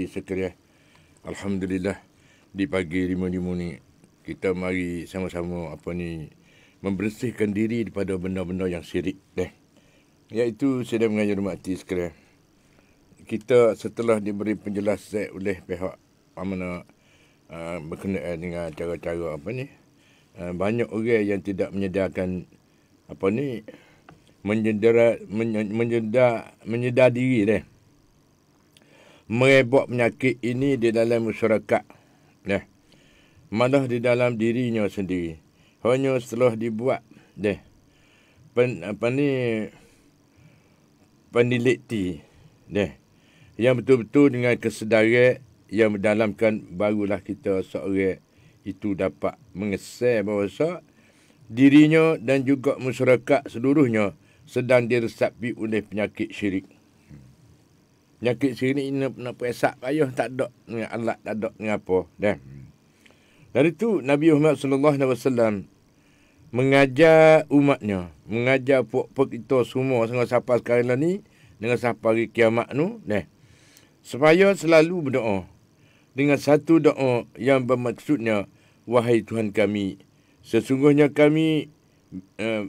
Sekalian, alhamdulillah di pagi lima-lima ni kita mari sama-sama membersihkan diri daripada benda-benda yang syirik iaitu sedang mengajar mati sekalian. Kita setelah diberi penjelasan oleh pihak berkenaan dengan cara-cara banyak orang yang tidak menyediakan menyedar diri merebak penyakit ini di dalam masyarakat malah di dalam dirinya sendiri. Hanya setelah dibuat peneliti yang betul-betul dengan kesedaran yang mendalamkan, barulah kita seorang itu dapat mengesah bahawa dirinya dan juga masyarakat seluruhnya sedang diresapi oleh penyakit syirik. Penyakit syirik ini nak pesak payah, tak ada dengan alat, tak ada dengan apa. Dari itu Nabi Muhammad SAW mengajar umatnya, mengajar puak-puak kita semua dengan siapa sekarang lah ni, dengan siapa hari kiamat tu, supaya selalu berdoa dengan satu doa yang bermaksudnya, wahai Tuhan kami, sesungguhnya kami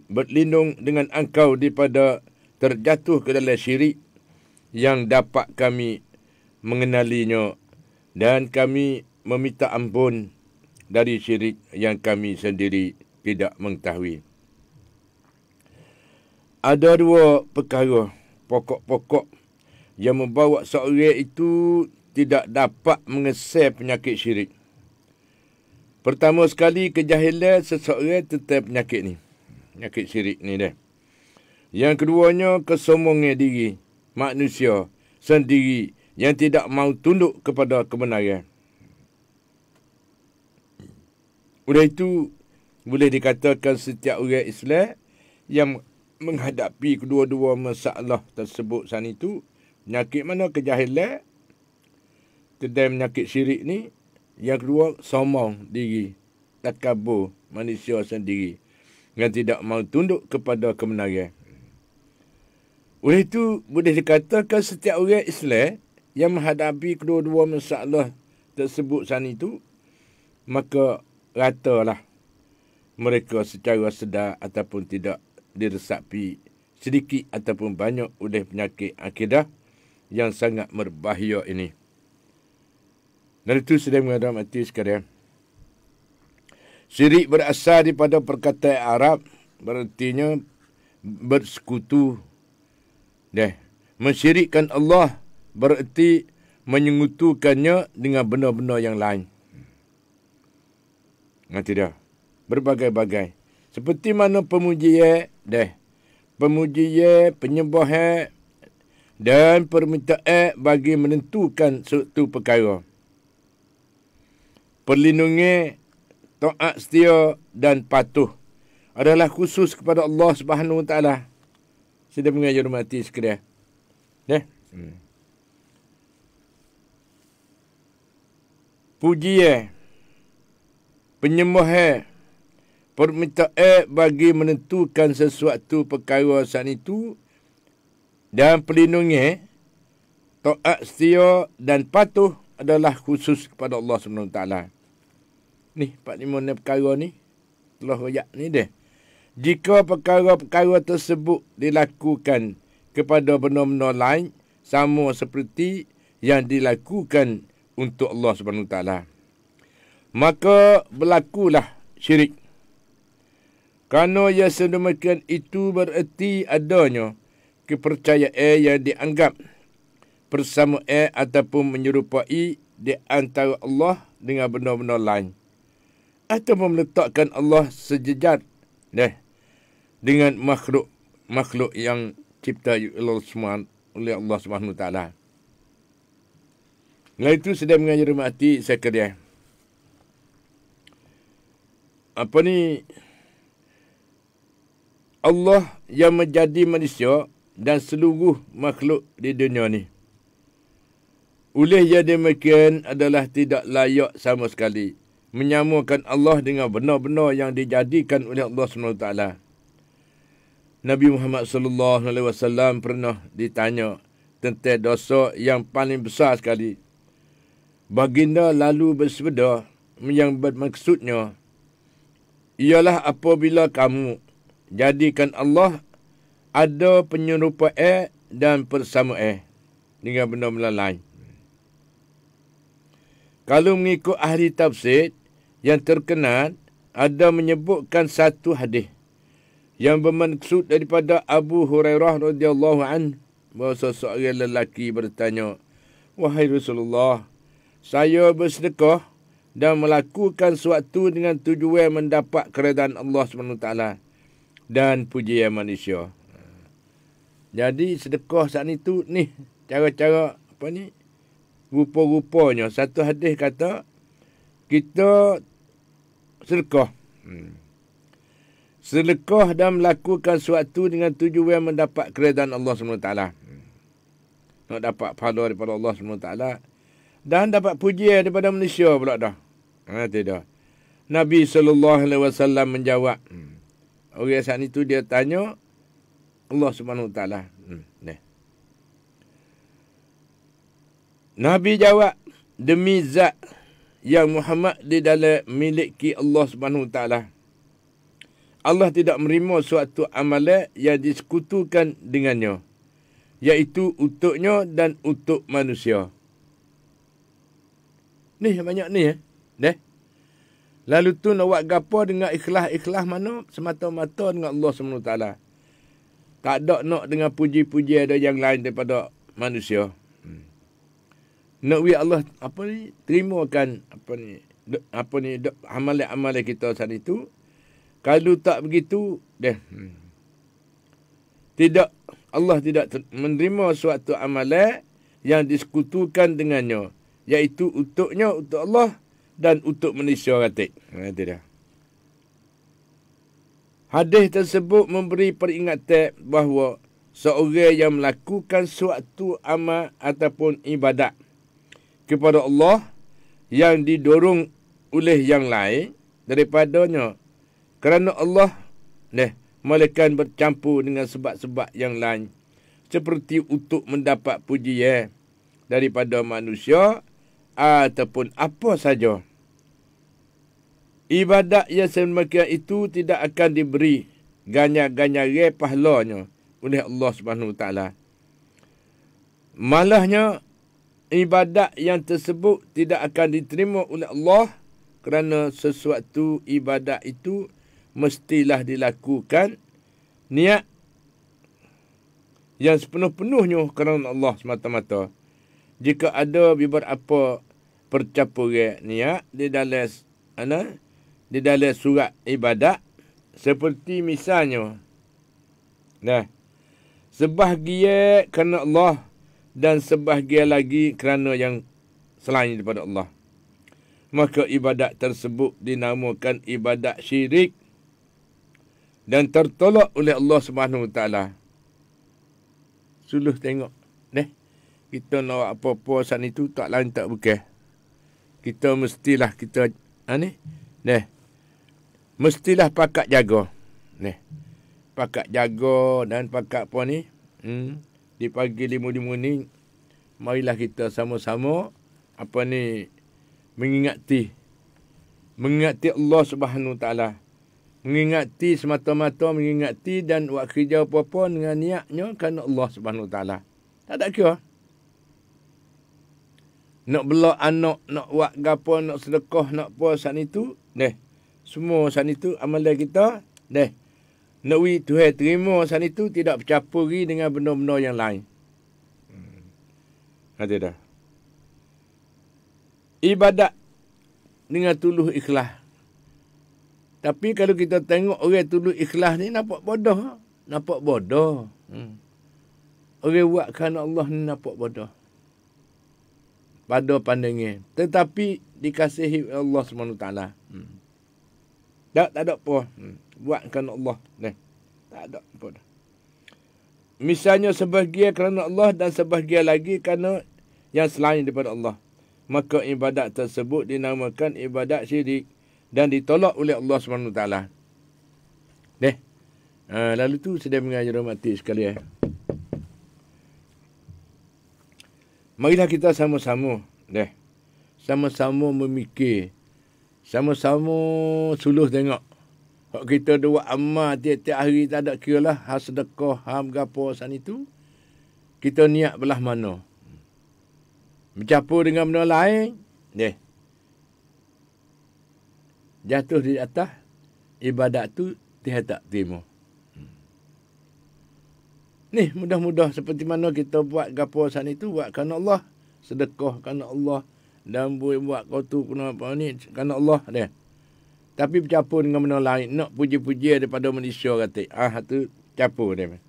berlindung dengan Engkau daripada terjatuh ke dalam syirik yang dapat kami mengenalinya, dan kami meminta ampun dari syirik yang kami sendiri tidak mengetahui. Ada dua perkara pokok-pokok yang membawa seorang itu tidak dapat mengesah penyakit syirik. Pertama sekali, kejahilan seseorang tentang penyakit ni, penyakit syirik ni Yang keduanya, kesombongan diri manusia sendiri yang tidak mau tunduk kepada kebenaran. Oleh itu, boleh dikatakan setiap orang Islam yang menghadapi kedua-dua masalah tersebut saat itu, penyakit mana kejahilan, tentang penyakit syirik ni, yang kedua sombong diri, takabur manusia sendiri yang tidak mau tunduk kepada kebenaran. Oleh itu, boleh dikatakan setiap orang Islam yang menghadapi kedua-dua masalah tersebut saat itu, maka ratalah mereka secara sedar ataupun tidak diresapi sedikit ataupun banyak oleh penyakit akidah yang sangat berbahaya ini. Dan itu sedang menghormati sekalian. Syirik berasal daripada perkataan Arab, berartinya bersekutu. Mensyirikkan Allah berarti menyekutukannya dengan benda-benda yang lain. Tidak. Berbagai-bagai. Seperti mana pemujian, penyembahan dan permintaan bagi menentukan suatu perkara. Perlindungan, taat setia dan patuh adalah khusus kepada Allah Subhanahu Wa Taala. Sudah mengajar mati sekalian. Pujian, penyembahan, permintaan bagi menentukan sesuatu perkara saat itu, dan perlindungan, taat setia dan patuh adalah khusus kepada Allah Subhanahu Wa Taala. Ni 45 perkara ni telah royak ni Jika perkara-perkara tersebut dilakukan kepada benda-benda lain, sama seperti yang dilakukan untuk Allah Subhanahu Wa Taala, maka berlakulah syirik. Kerana yang sedemikian itu bererti adanya kepercayaan yang dianggap persamaan ataupun menyerupai di antara Allah dengan benda-benda lain, ataupun meletakkan Allah sejajar dengan makhluk yang cipta oleh Allah Subhanahu Wa Taala. Nah, itu sedang mengajar mati sekalian. Allah yang menjadi manusia dan seluruh makhluk di dunia ni, oleh yang demikian adalah tidak layak sama sekali menyamakan Allah dengan benda-benda yang dijadikan oleh Allah SWT. Nabi Muhammad SAW pernah ditanya tentang dosa yang paling besar sekali Baginda lalu bersabda yang bermaksudnya ialah apabila kamu jadikan Allah ada penyerupaan dan persamaan dengan benda-benda lain. Kalau mengikut ahli tafsir yang terkenal, ada menyebutkan satu hadis yang bermaksud daripada Abu Hurairah radhiyallahu anhu bahawa seorang lelaki bertanya, "Wahai Rasulullah, saya bersedekah dan melakukan sesuatu dengan tujuan mendapat keredaan Allah SWT dan pujian manusia." Jadi sedekah saat itu ni cara-cara apa ni? Rupa-rupanya satu hadis kata kita sedekah. Sedekah dan melakukan sesuatu dengan tujuan mendapat keredaan Allah SWT. Nak dapat pahala daripada Allah SWT. Dan dapat pujian daripada manusia pula dah. Tidak. Nabi SAW menjawab. Orang saat itu dia tanya Allah SWT. Nabi jawab, demi zat yang Muhammad di dalam miliki Allah SWT. Allah tidak menerima suatu amalan yang disekutukan dengannya, iaitu untuknya dan untuk manusia. Ni banyak ni Lalu tu nak buat gapo dengan ikhlas mana? Semata-mata dengan Allah SWT. Tak ada nak dengan puji-puji ada yang lain daripada manusia. Nak Allah terimakan amalan-amalan kita saat itu. Kalau tak begitu, tidak, Allah tidak menerima suatu amalan yang disekutukan dengannya, iaitu untuknya, untuk Allah dan untuk manusia katik. Tidak. Hadis tersebut memberi peringatan bahawa seorang yang melakukan suatu amal ataupun ibadat kepada Allah yang didorong oleh yang lain daripadanya, kerana Allah malaikat bercampur dengan sebab-sebab yang lain, seperti untuk mendapat pujian daripada manusia ataupun apa saja. Ibadat yang sedemikian itu tidak akan diberi ganjar-ganjaran pahalanya oleh Allah SWT. Malahnya, ibadat yang tersebut tidak akan diterima oleh Allah kerana sesuatu ibadat itu mestilah dilakukan niat yang sepenuh-penuhnya kerana Allah semata-mata. Jika ada beberapa percampuran niat di dalam surat ibadat, seperti misalnya sebahagian kerana Allah dan sebahagian lagi kerana yang selain daripada Allah, maka ibadat tersebut dinamakan ibadat syirik dan tertolak oleh Allah SWT. Suluh tengok kita nak apa-apa saat itu tak lain tak bukan. Kita mestilah mestilah pakat jaga. Pakat jaga dan pakat apa ni? Di pagi 5 ni, marilah kita sama-sama mengingati Allah Subhanahu Wa Taala. Mengingati semata-mata mengingati dan buat kerja apa-apa dengan niatnya kerana Allah Subhanahu Wa Taala. Tak ada kira. Nak bela anak, nak buat gapo, nak sedekah, nak apa saat itu, semua saat itu amalan kita, nak Tuhan terima saat itu tidak bercampuri dengan benda-benda yang lain. Ada dah. Ibadat dengan tulus ikhlas. Tapi kalau kita tengok orang tulus ikhlas ni nampak bodoh. Nampak bodoh. Orang buat kerana Allah ni nampak bodoh. Pada pandangan. Tetapi dikasihi Allah SWT. Tak ada apa. Buat kerana Allah. Tak ada apa. Misalnya sebahagian kerana Allah dan sebahagian lagi kerana yang selain daripada Allah. Maka ibadat tersebut dinamakan ibadat syirik dan ditolak oleh Allah SWT. Lalu tu sedang mengajar mati sekalian. Marilah kita sama-sama sama-sama memikir. Sama-sama suluh tengok. Kalau kita buat amal tiap-tiap hari tak ada kira lah. Sedekah, gapo san itu. Kita niat belah mana. Bercampur dengan benda lain. Jatuh di atas. Ibadat tu dia tak terima. Ni mudah-mudah seperti mana kita buat gapo san itu. Buat kerana Allah. Sedekah kerana Allah. Dan buat kau tu kenapa ni kerana Allah dia. Tapi bercampur dengan benda lain. Nak puji-puji daripada manusia kata. Tu campur dia.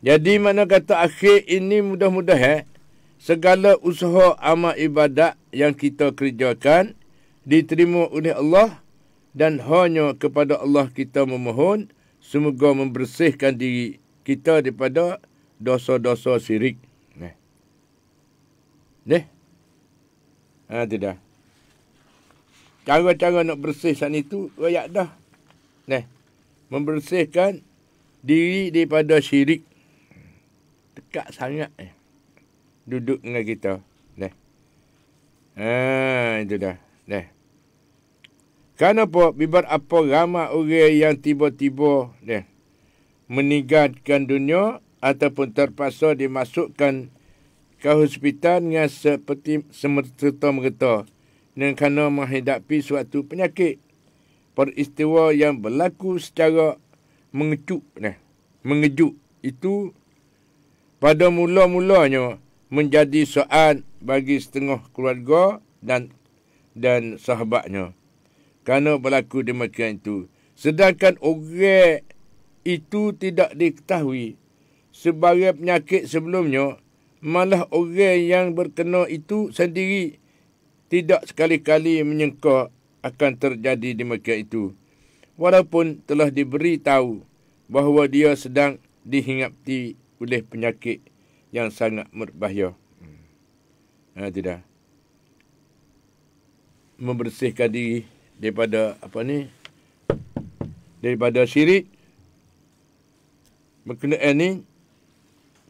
Jadi mana kata akhir ini mudah-mudah segala usaha amal ibadat yang kita kerjakan diterima oleh Allah dan hanya kepada Allah kita memohon semoga membersihkan diri kita daripada dosa-dosa syirik. Itu dah. Cara-cara nak bersihkan itu royak dah. Membersihkan diri daripada syirik. Dekat sangat duduk dengan kita. Itu dah. Kenapa bibar apa ramai orang yang tiba-tiba meninggalkan dunia ataupun terpaksa dimasukkan ke hospital dengan seperti semerta-merta dengan kerana menghadapi suatu penyakit. Peristiwa yang berlaku secara mengejut itu pada mula-mulanya menjadi soal bagi setengah keluarga dan sahabatnya. Kerana berlaku demikian itu. Sedangkan orang itu tidak diketahui sebagai penyakit sebelumnya, malah orang yang berkena itu sendiri tidak sekali-kali menyangka akan terjadi demikian itu. Walaupun telah diberi tahu bahawa dia sedang dihinggapi oleh penyakit yang sangat berbahaya. Tidak. Membersihkan diri daripada daripada syirik. Berkenaan ni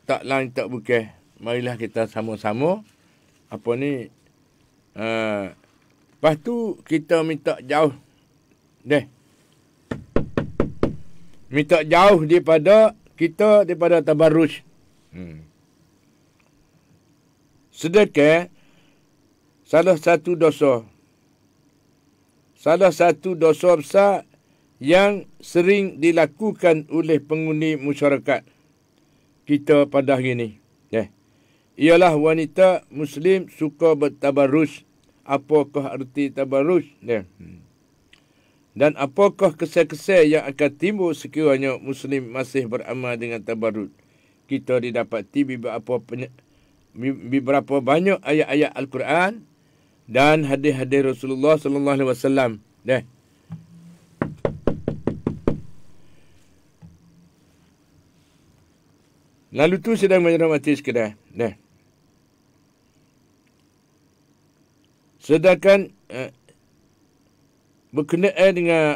tak lain tak bukan. Marilah kita sama-sama lepas tu kita minta jauh minta jauh daripada tabarruj. Sedekah salah satu dosa besar yang sering dilakukan oleh penghuni masyarakat kita pada hari ini. Ialah wanita Muslim suka bertabarruj. Apakah arti tabarruj? Dan apakah kesan-kesan yang akan timbul sekiranya Muslim masih beramal dengan tabarruj? Kita didapati beberapa banyak ayat-ayat Al-Quran dan hadis-hadis Rasulullah sallallahu alaihi wasallam. Lalu tu sedang menyermati sekedar. Sedangkan berkenaan dengan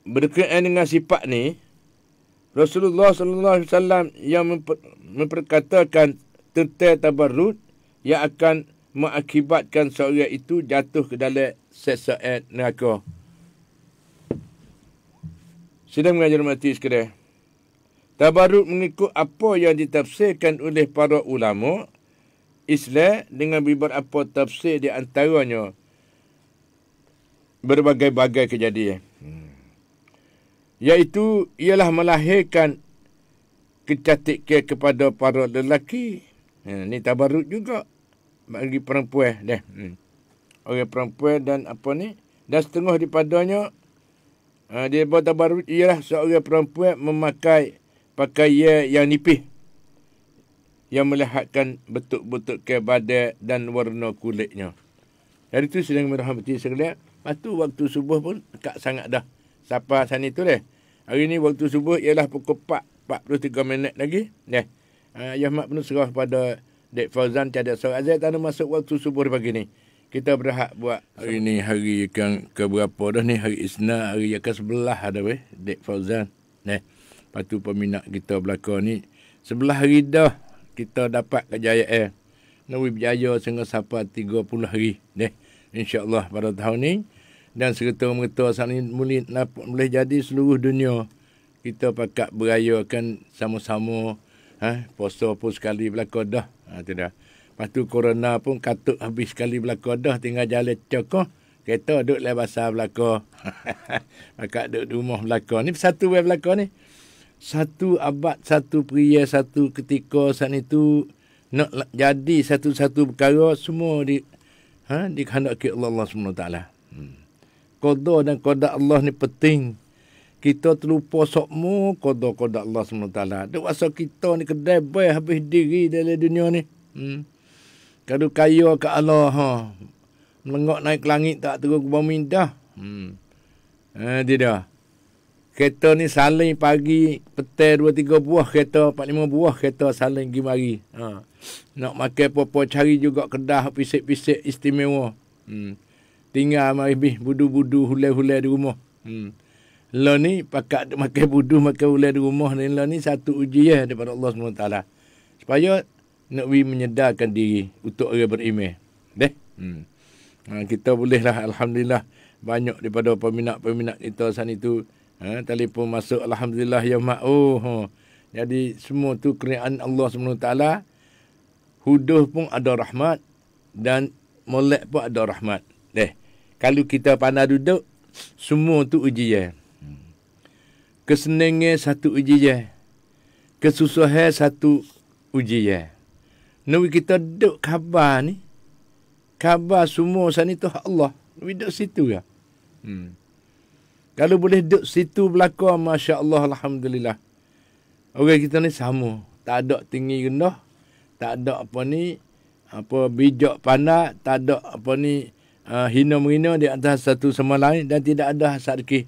berkenaan dengan sifat ni, Rasulullah sallallahu alaihi wasallam yang memperkatakan tentang tabarrud yang akan mengakibatkan seorang itu jatuh ke dalam siksa neraka. Sedang mengajar mati sekalian. Tabarrud mengikut apa yang ditafsirkan oleh para ulama Islam dengan beberapa tafsir di antaranya berbagai-bagai kejadian. Iaitu ialah melahirkan kecantikan kepada para lelaki. Ini tabarrud juga bagi perempuan. Orang perempuan dan dan setengah daripadanya dia buat tabarrud ialah seorang perempuan memakai pakaian yang nipis yang melihatkan bentuk-bentuk badan dan warna kulitnya. Dari itu sedang merahmati sekalian. Lepas tu waktu subuh pun dekat sangat dah. Siapa sana itu deh. Hari ni waktu subuh ialah pukul 4:43 lagi. Ayah mak penuh serah pada Dek Fauzan tiada seorang azan tak masuk waktu subuh pagi ni. Kita berhak buat. Hari ni hari yang keberapa dah ni? Hari Isnin, hari yang ke-11 dah weh. Dek Fauzan. Lepas tu peminat kita belakang ni. Sebelah hari dah kita dapat kejayaan. Nawi berjaya sehingga sampai 30 hari. InsyaAllah pada tahun ni. Dan serta-merta saat ni boleh jadi seluruh dunia. Kita pakat berayakan sama-sama. Puasa pun sekali belakang dah. Tu dah. Lepas tu corona pun katut habis sekali belakang dah. Tinggal jalan cokoh. Kereta duduk lah basah belakang. Pakat duduk di rumah belakang. Ni satu way belakang ni. Satu abad, satu pria, satu ketika saat itu nak jadi satu-satu perkara semua dikehendaki Allah SWT. Qada dan qada Allah ni penting. Kita terlupa sokmu qada Allah SWT. Duk masa kita ni kedai baik habis diri dalam dunia ni. Kalau kaya ke Allah melengok naik ke langit tak turun ke bumi dah. Tidak. Kereta ni saling pagi, petang 2-3 buah kereta, 4-5 buah kereta saling pergi mari. Nak makan apa-apa cari juga kedah pisik-pisik istimewa. Tinggal mari budu-budu hulai-hulai di rumah. Lo ni pakat makan budu, makan hulai di rumah ni. Lo ni satu ujian daripada Allah SWT. Supaya nak menyedarkan diri untuk orang beriman. Kita bolehlah alhamdulillah banyak daripada peminat-peminat kita saat itu. Telefon masuk alhamdulillah ya mak. Jadi semua tu kerajaan Allah SWT. Huduh pun ada rahmat dan molek pun ada rahmat. Kalau kita pandai duduk, semua tu ujian. Kesenangan satu ujian. Kesusahan satu ujian. Nabi kita duduk khabar ni. Khabar semua saat ni tu Allah. Nabi duduk situ ya. Kalau boleh duduk situ belakang, Masya Allah, alhamdulillah. Orang kita ni sama. Tak ada tinggi rendah. Tak ada bijak pandai. Tak ada hina menghina di atas satu sama lain. Dan tidak ada hasad dengki.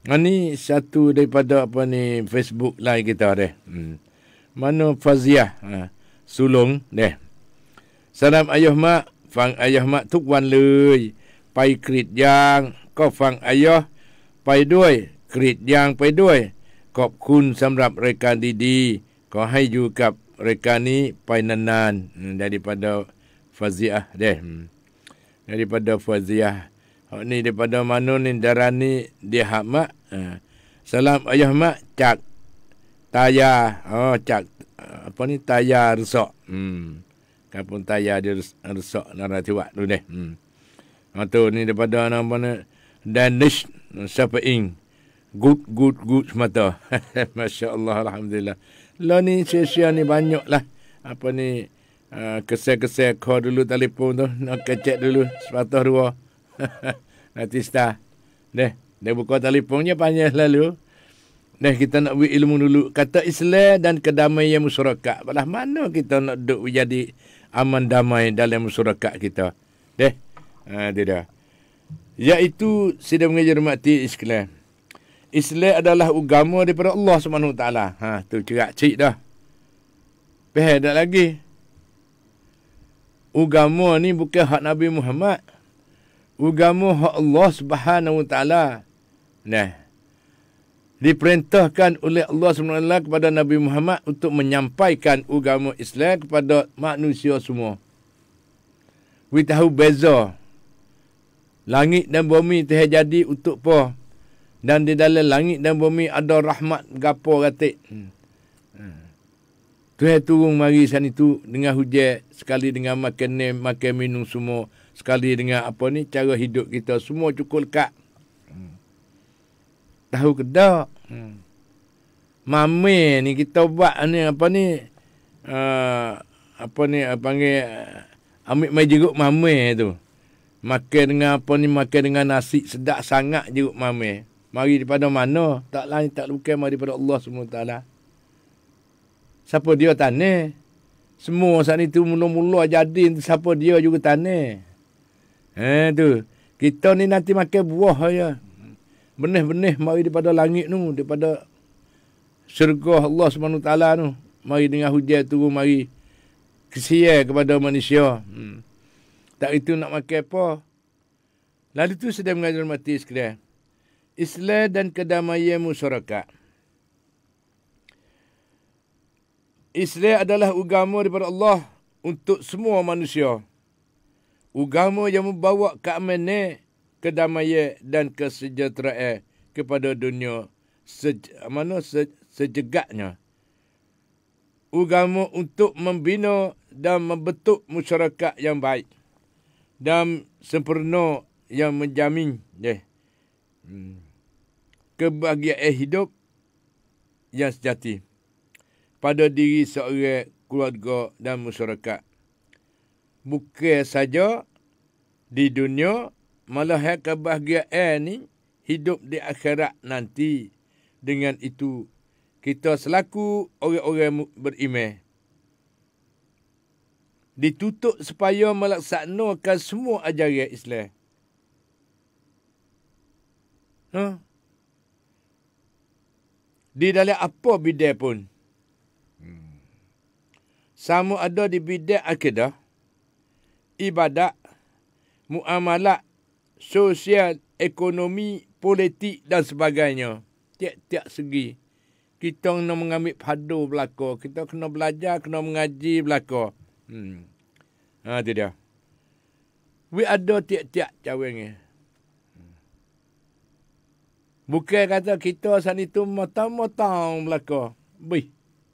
Ini satu daripada Facebook live kita Mana Faziah Sulung Salam ayah mak. Fang ayah mak tuk wan lui. Pai krit yang. ก็ฟังอายะไปด้วยกรีดยางไปด้วยขอบคุณสำหรับรายการดีๆขอให้อยู่กับรายการนี้ไปนานๆ daripada Faziah daripada Faziah ni daripada mana ni darah ni dia hak mak salam ayah mak cak taya cak taya rusak kapun taya dia rusak naratiwak tu tu ni daripada nama Danish Sapaing. Good semata. Masya Allah, alhamdulillah. Lah ni sesi ni banyak lah. Kesel-kesel call dulu telefon tu. Nak kecek dulu. Sepatah dua. Nanti start. Dia buka telefonnya panjang lalu. Kita nak buat ilmu dulu. Kata Islam dan kedamaian masyarakat. Belah mana kita nak duduk jadi aman damai dalam masyarakat kita. Tidak. Iaitu sedang mengajar mati Islam. Islam adalah agama daripada Allah SWT. Tu cerak cik dah. Dah lagi. Agama ni bukan hak Nabi Muhammad. Agama hak Allah SWT. Diperintahkan oleh Allah SWT kepada Nabi Muhammad untuk menyampaikan agama Islam kepada manusia semua. Kita tahu beza. Langit dan bumi telah jadi untuk apa? Dan di dalam langit dan bumi ada rahmat gapo gatik. Tuhan turun mari sana itu dengan hujan, sekali dengan makan minum semua, sekali dengan cara hidup kita semua cukup lekat. Tahu ke tak? Mame ni kita buat panggil ambil mai jeruk mame tu. Makan dengan makan dengan nasi sedap sangat jeruk mame. Mari daripada mana? Tak lain tak bukan mari daripada Allah SWT. Siapa dia tanah? Semua saat itu mula-mula jadi siapa dia juga tanah. Tu. Kita ni nanti makan buah ya. Benih-benih mari daripada langit tu, daripada syurga Allah SWT tu. Mari dengan hujan turun mari kesian kepada manusia. Tak itu nak makan apa. Lalu tu sedang mengajar mati sekalian. Islam dan kedamaian masyarakat. Islam adalah agama daripada Allah untuk semua manusia. Agama yang membawa keamanan, kedamaian dan kesejahteraan kepada dunia sejegatnya. Agama untuk membina dan membentuk masyarakat yang baik dan sempurna yang menjamin kebahagiaan hidup yang sejati pada diri seorang, keluarga dan masyarakat. Bukan saja di dunia, malah kebahagiaan ni hidup di akhirat nanti. Dengan itu, kita selaku orang-orang beriman dituntut supaya melaksanakan semua ajaran Islam. Di dalam apa bidang pun. Sama ada di bidang akidah, ibadat, muamalat, sosial, ekonomi, politik dan sebagainya. Tiap-tiap segi. Kita kena mengambil padu belaka. Kita kena belajar, kena mengaji belaka. Itu dia. We ada tiap-tiap caranya. Bukan kata kita saat itu matang-matang belaka.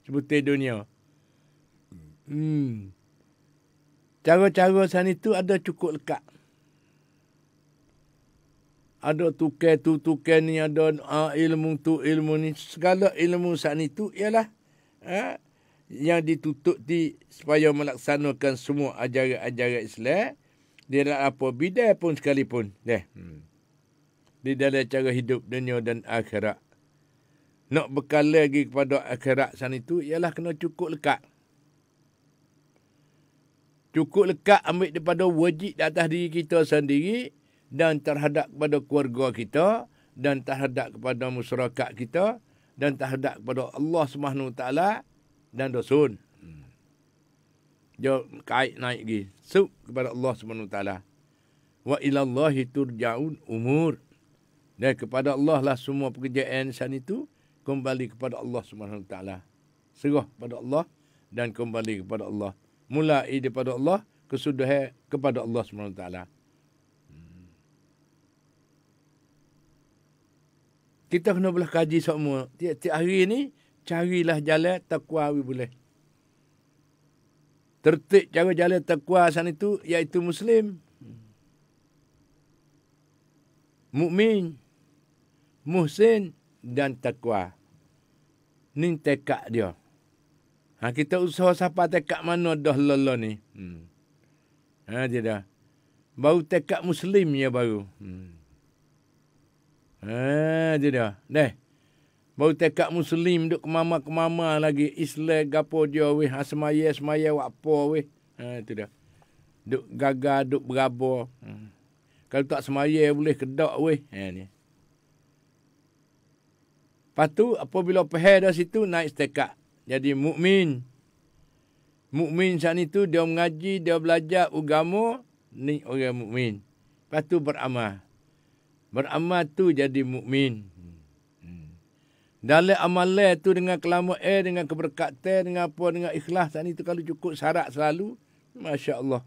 Sebutai dunia. Cara-cara saat itu ada cukup lekat. Ada tukar tu, tukar ni, ada ilmu tu, ilmu ni. Segala ilmu saat itu ialah yang dituntut supaya melaksanakan semua ajaran-ajaran Islam di dalam apa bidang pun sekalipun. Di dalam cara hidup dunia dan akhirat. Nak bekal lagi kepada akhirat saat itu ialah kena cukup lekat. Cukup lekat ambil daripada wajib di atas diri kita sendiri dan terhadap kepada keluarga kita dan terhadap kepada masyarakat kita dan terhadap kepada Allah SWT dan Rasul. Dia kait naik lagi. Kepada Allah SWT. Wa ilallahi turja'un umur. Dan kepada Allah lah semua pekerjaan saat itu kembali kepada Allah SWT. Serah kepada Allah dan kembali kepada Allah. Mulai daripada Allah, kesudahan kepada Allah SWT. Kita kena belah kaji semua. Tiap-tiap hari ni, carilah jalan taqwa boleh. Tertib cara jalan taqwa sana itu, iaitu Muslim. Mukmin, muhsin dan taqwa. Ni tekad dia. Kita usaha siapa tekad mana dah lelah ni. Dia dah. Baru tekad Muslim ya baru. Dia dah. Baru tekad Muslim duk kemama-kemama lagi. Islam gapo dia weh. Semaya wak apa weh. Itu dah. Duk gagal, duk beraba. Kalau tak semaya boleh kedak weh. Ni. Lepas tu apabila pahal dah situ naik tekad. Jadi mukmin. Mukmin saat itu dia mengaji, dia belajar agama, ni orang mukmin. Lepas tu beramal. Beramal tu jadi mukmin. Dalam amalan tu dengan kelamaan, dengan keberkatan, dengan apa, dengan ikhlas saat itu kalau cukup syarat selalu, masya-Allah.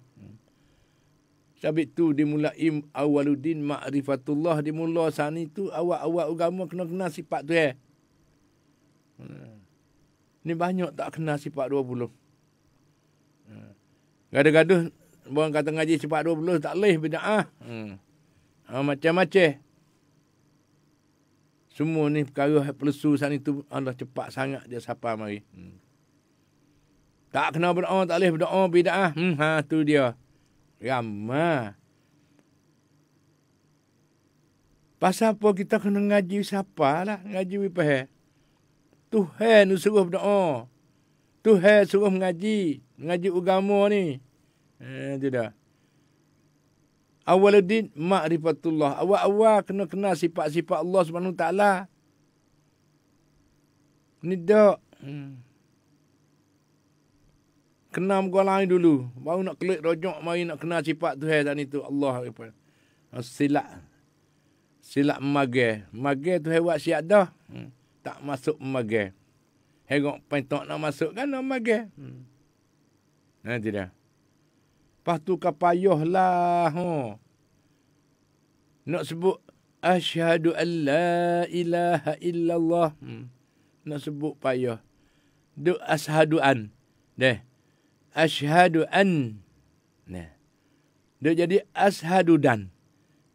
Sebab tu dimulai awaluddin ma'rifatullah, dimula saat itu awal-awal agama kena sifat tu Ni banyak tak kena sifat 20. Gaduh-gaduh, orang kata ngaji sifat 20 tak boleh bid'ah. Macam-macam. Semua ni perkara pelesu saat itu Allah cepat sangat dia sapa mari. Tak kena berdoa, tak boleh berdoa bid'ah. Tu dia. Ramah. Pasal apa kita kena ngaji siapa lah, ngaji wipah. Tuhan suruh berdoa. Tuhan suruh mengaji agama ni. Itu dah. Awaluddin ma'rifatullah. Awal-awal kena kenal sifat-sifat Allah SWT. Ni dak. Kenal muka lain dulu. Baru nak klik rojok, mari nak kenal sifat Tuhan dan itu Allah. Silap. silap mage. Mage tu hewat siap dah. Tak masuk mage. Hengok pentok nak masuk kan nak mage. Nanti dah. Lepas tu kapayuh lah. Nak sebut asyhadu an la ilaha illallah. Nak sebut payah. Duk ashadu an. Deh. Asyhadu an. Nah. Duk jadi ashadu dan.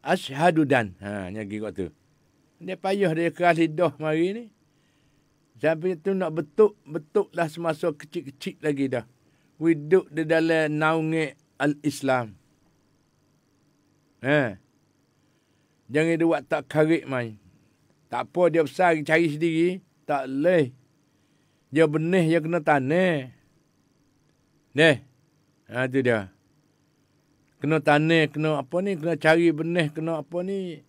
Asyhadu dan. Nyagi kat tu. Dia payah dia keras lidah mari ni. Sampai tu nak betuk lah semasa kecil-kecil lagi dah. Widuk di dalam naungi al-Islam. Jangan dia buat tak karik main. Tak apa dia besar cari sendiri. Tak boleh. Dia benih dia kena tanah. Tu dia. Kena tanah, kena apa ni, kena cari benih, kena apa ni.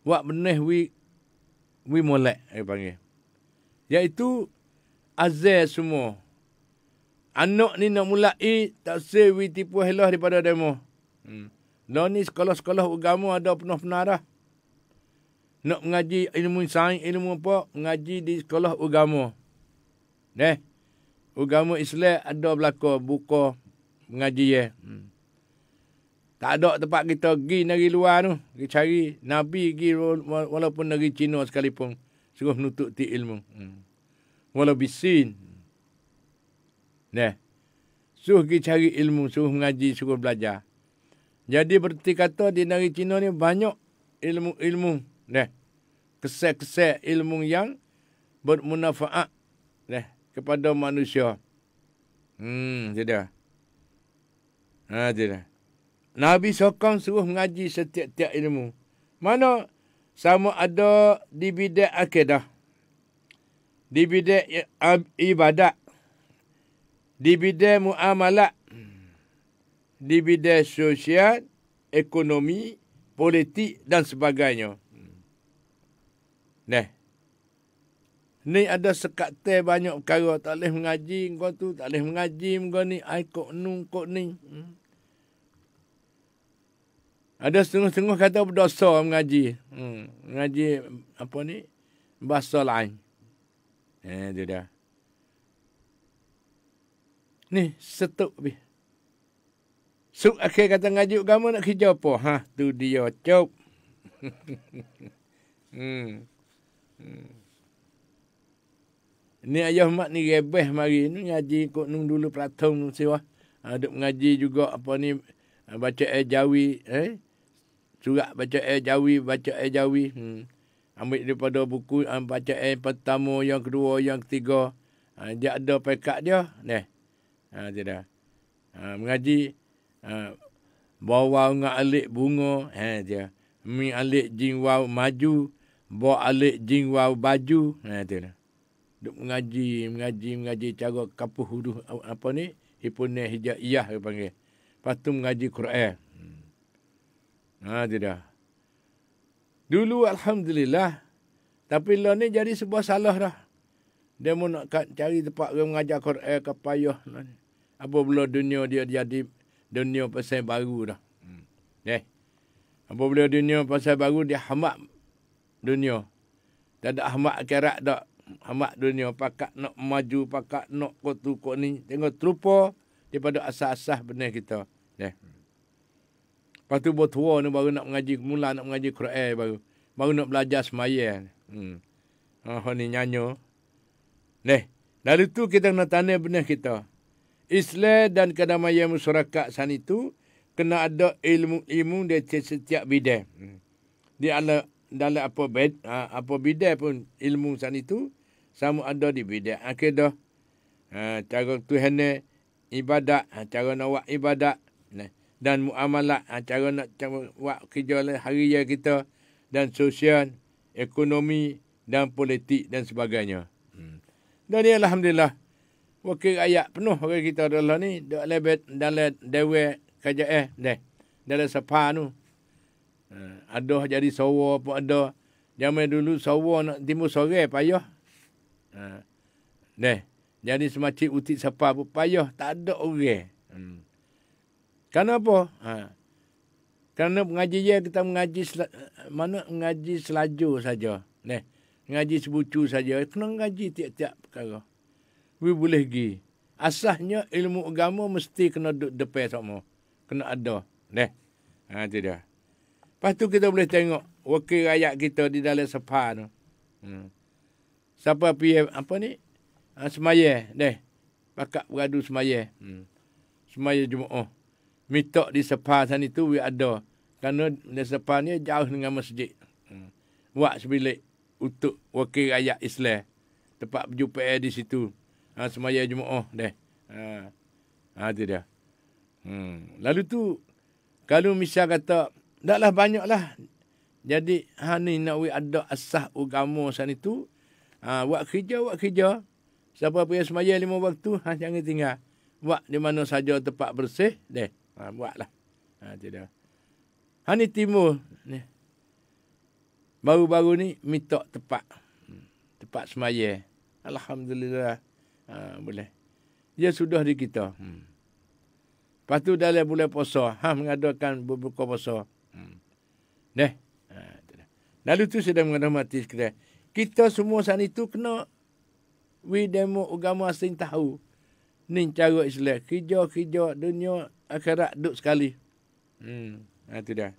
Buat benih we molek, dia panggil. Iaitu azal semua. Anak ni nak mulai, tak usah we tipu helah daripada demo. Lah ni sekolah-sekolah agama ada pernah dah. Nak mengaji ilmu sains, ilmu apa, mengaji di sekolah agama. Agama Islam ada belaka buka mengaji ya. Tak ada tempat kita pergi dari luar tu. Pergi cari Nabi pergi walaupun dari Cina sekalipun. Suruh menuntut ilmu. Walau bisin. Suruh pergi cari ilmu, suruh mengaji, suruh belajar. Jadi berarti kata di negeri Cina ni banyak ilmu-ilmu. Kesek-kesek ilmu yang bermanfaat kepada manusia. Tidak. Tidak. Nabi sokong suruh mengaji setiap-tiap ilmu. Mana sama ada di bidang akidah, di bidang ibadat, di bidang muamalat, di bidang sosial, ekonomi, politik dan sebagainya. Ni ada sekat teh banyak perkara. Tak boleh mengaji kau tu, tak boleh mengaji kau ni, ai kok ni. Ada setengah-setengah kata berdosa mengaji. Mengaji apa ni? Bahasa lain. Itu dah. Ni setuk bi. Suk akhir kata ngaji agama nak kerja apa? Tu dia cop. Ni ayah mak ni rebeh mari ni ngaji kok nung dulu Pratung siwa. Duk mengaji juga apa ni baca Jawi, surat baca Jawi, ambil daripada buku baca pertama, yang kedua, yang ketiga. Dia ada pekat dia. Tidak. Mengaji bawa ngak alik bunga, dia. Mi alik jing waw maju, bawa alik jing waw baju. Itu. Duk mengaji cara kapuh huruf apa ni? Hipun hijaiyah dia panggil. Lepas tu mengaji Quran. Tidak. Dulu Alhamdulillah. Tapi lah ni jadi sebuah salah dah. Dia mau nak cari tempat orang mengajar Quran ke payah. Apa pula dunia dia jadi dunia pasal baru dah. Apa pula dunia pasal baru dia hamak dunia. Tak ada hamak akhirat dak. Hamak dunia pakat nak maju, pakat nak kok ni. Tengok terupa daripada asas-asas benar kita. Lepas tu bertua ni baru nak mengaji, mula nak mengaji Quran baru. Baru nak belajar semaya. Ni nyanyo. Lalu tu kita nak tanya benar kita. Islam dan kedamaian masyarakat sana itu kena ada ilmu-ilmu di setiap bidang. Di dalam apa bidang pun ilmu sana itu sama ada di bidang akidah, cara Tuhan ibadat, cara nak buat ibadat, dan muamalat, cara nak buat kerja harian kita, dan sosial, ekonomi dan politik dan sebagainya. Dan ni Alhamdulillah, wakil rakyat penuh orang kita dalam ni, dalam dewan kerajaan, dalam sepa tu. Ada jadi sawa pun ada. Zaman dulu sawa nak timbul sore payah. Jadi semacam utik sepa pun payah. Tak ada orang. Kenapa? Kerana mengaji dia kita mengaji mengaji selaju saja. Mengaji sebucu saja. Kena mengaji tiap-tiap perkara. We boleh pergi. Asasnya ilmu agama mesti kena duduk depan sama. Kena ada. Itu dia. Lepas tu kita boleh tengok wakil rakyat kita di dalam sepa tu. Siapa pergi semaya. Pakak beradu semaya. Semaya Jumaat. Mitok di sepa sana itu we ada. Kerana di sepa ni jauh dengan masjid. Buat sebilik untuk wakil rakyat Islam. Tempat berjumpa di situ. Semaya Jumaat. Itu dia. Lalu tu, kalau misal kata, taklah banyaklah. Jadi, ni nak we ada asas agama sana itu. Buat kerja. Siapa pergi semaya 5 waktu, jangan tinggal. Buat di mana saja tempat bersih, buatlah. Itu dia. Ni timur. Ni. Baru-baru ni, mitok tempat. Tempat semaya. Alhamdulillah. Boleh. Dia sudah di kita. Lepas tu dalam bulan puasa, mengadakan berbuka puasa. Lalu tu sudah menghormati sekalian. Kita semua saat itu kena demo agama asing tahu. Ni cara Islam. Kerja dunia akhirat duduk sekali. Itu dah.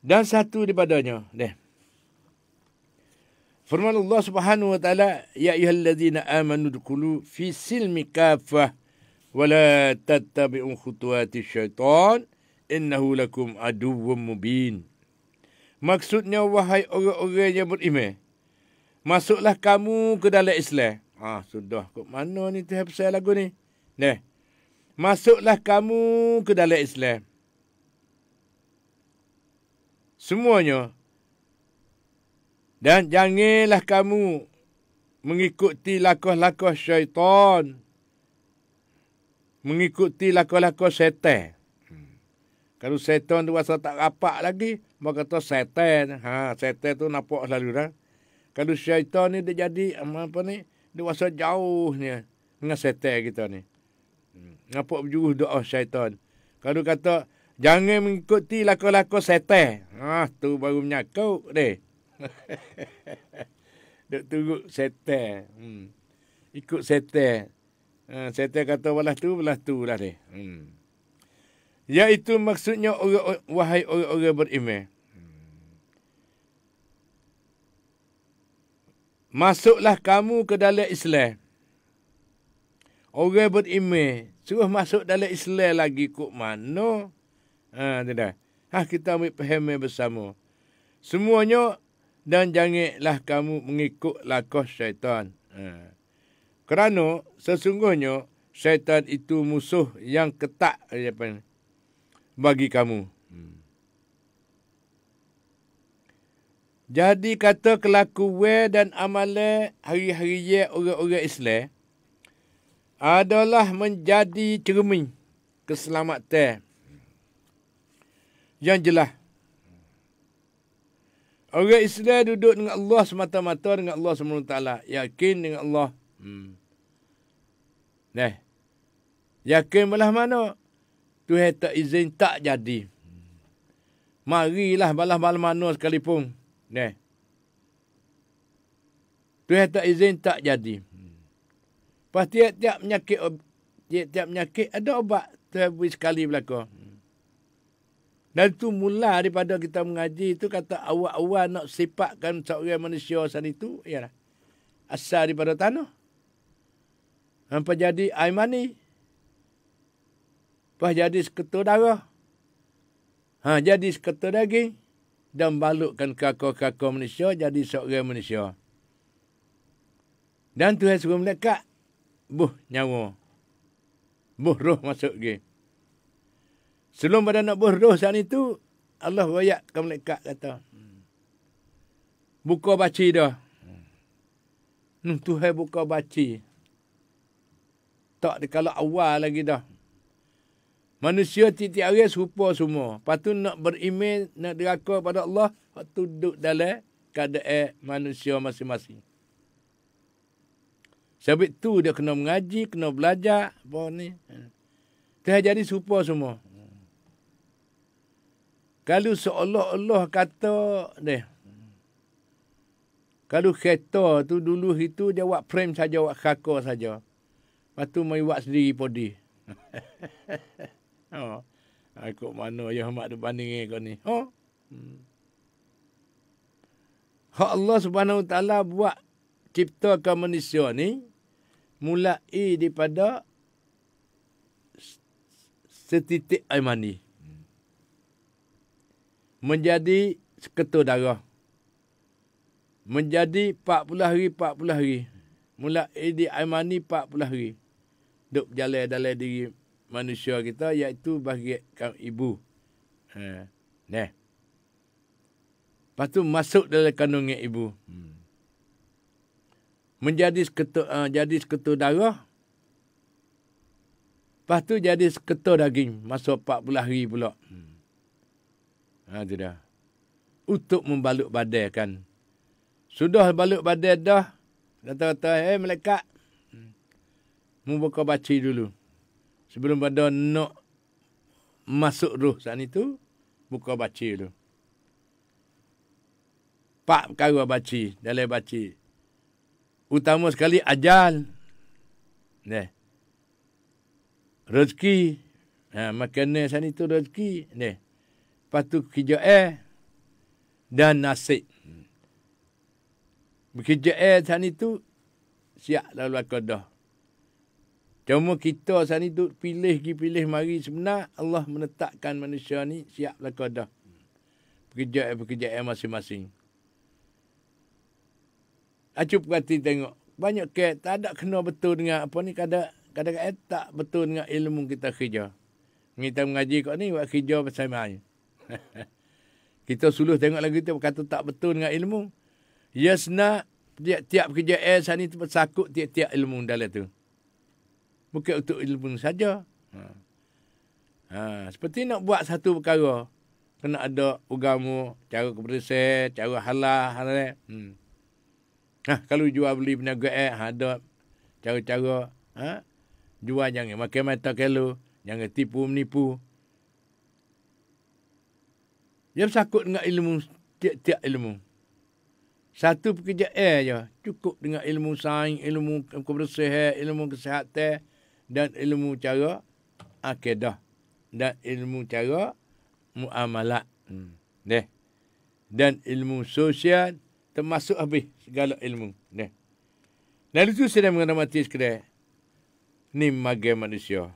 Dan satu daripadanya. Firman Allah Subhanahu wa taala, ya ayyuhallazina amanu dkhulu fi silmi kafah wa la tattabi'u khutuwati syaitan innahu lakum aduwwum mubin. Maksudnya wahai orang-orang yang beriman, masuklah kamu ke dalam Islam. Sudah kok mana ni Tuhan pasal lagu ni? Masuklah kamu ke dalam Islam. Semuanya. Dan janganlah kamu mengikuti lakoh-lakoh syaitan. Mengikuti lakoh-lakoh syaitan. Kalau syaitan tu rasa tak rapat lagi, maka kata syaitan. Syaitan tu nampak selalu dah. Kalau syaitan ni dia jadi, dia rasa jauh ni dengan syaitan kita ni. Nampak berjuruh doa syaitan. Kalau kata, jangan mengikuti lakoh-lakoh syaitan. Tu baru menyakau deh. Duk turut setan. Ikut setan. Setan kata belah tu lah dia. Iaitu maksudnya wahai orang-orang beriman. Masuklah kamu ke dalam Islam. Orang beriman suruh masuk dalam Islam lagi kok mana? Tidak. Kita ambil faham bersama. Semuanya. Dan janganlah kamu mengikut lakoh syaitan. Kerana sesungguhnya syaitan itu musuh yang ketat bagi kamu. Jadi kata kelakuan dan amalan hari-hari orang-orang Islam adalah menjadi cermin keselamatan yang jelas. Orang Islam duduk dengan Allah semata-mata, dengan Allah SWT. Yakin dengan Allah. Yakin belah mana? Tuhan tak izin tak jadi. Marilah balas-balas mana sekalipun. Tuhan tak izin tak jadi. Pas tiap-tiap penyakit ada obat. Tuhan beri sekali belakang. Dan itu mula daripada kita mengaji itu kata awal-awal nak sifatkan seorang manusia sana itu ialah asal daripada tanah. Hampa jadi air mani. Lepas jadi seketul darah. Jadi seketul daging. Dan balutkan kakak-kakak manusia jadi seorang manusia. Dan Tuhan suruh malaikat buh nyawa. Buh roh masuk lagi. Sebelum pada nak berdoa saat itu, Allah royak ke malaikat kata, buka baci dah. Tuhan buka baci. Tak dikala awal lagi dah. Manusia tiap-tiap hari serupa semua. Lepas tu nak beriman, nak diraka pada Allah, waktu duduk dalam keadaan manusia masing-masing. Sebab tu dia kena mengaji, kena belajar. Apa ni? Dah jadi serupa semua. Kalau seolah-olah kata deh. Kalau kereta tu dulu itu dia buat frame saja, buat kakak saja. Lepas tu mai buat sendiri podi. Oh. Aku mana ya mak tu banding kau ni. Oh. Hak Allah Subhanahu Wa Taala buat ciptakan manusia ni mulai daripada setitik air mani. Menjadi seketul darah. Menjadi 40 hari. Mulai di air mani 40 hari. Duk berjalan dalam diri manusia kita, iaitu bagi ibu. Nah. Lepas tu masuk dalam kandungan ibu. Menjadi seketul darah. Lepas tu jadi seketul daging. Masuk 40 hari pula. Itu dah. Untuk membalut badan kan. Sudah balut badan dah. Kata-kata, malaikat. Mu buka baci dulu. Sebelum pada nak masuk roh saat itu, buka baci dulu. 4 perkara baci, dalam baci. Utama sekali ajal. Rezeki. Makanan saat itu rezeki. Lepas tu kerja dan nasib. Bekerja saat itu siap lalu aku dah. Cuma kita saat itu pilih mari sebenar Allah menetapkan manusia ni siap laku dah. Pekerjaan masing-masing. Acup perhati tengok. Banyak tak ada kena betul dengan apa ni. Kadang-kadang tak betul dengan ilmu kita kerja. Kita mengaji kat ni buat kerja pasal mai. Kita suluh tengok lagi tu kata tak betul dengan ilmu. Ya senar tiap-tiap pekerjaan saat ni bersakut tiap-tiap ilmu dalam tu. Bukan untuk ilmu saja. Seperti nak buat satu perkara. Kena ada agama, cara kebersihan, cara halal. Kalau jual beli perniagaan, ada cara-cara. Jual jangan makan mata kelo. Jangan tipu menipu. Dia bersakut dengan ilmu, tiap-tiap ilmu. Satu pekerjaan je. Cukup dengan ilmu sains, ilmu kebersihan, ilmu kesihatan dan ilmu cara akidah dan ilmu cara muamalat. Dan ilmu sosial termasuk habis segala ilmu. Dan itu sedang mengamati sekalian. Ni magai manusia.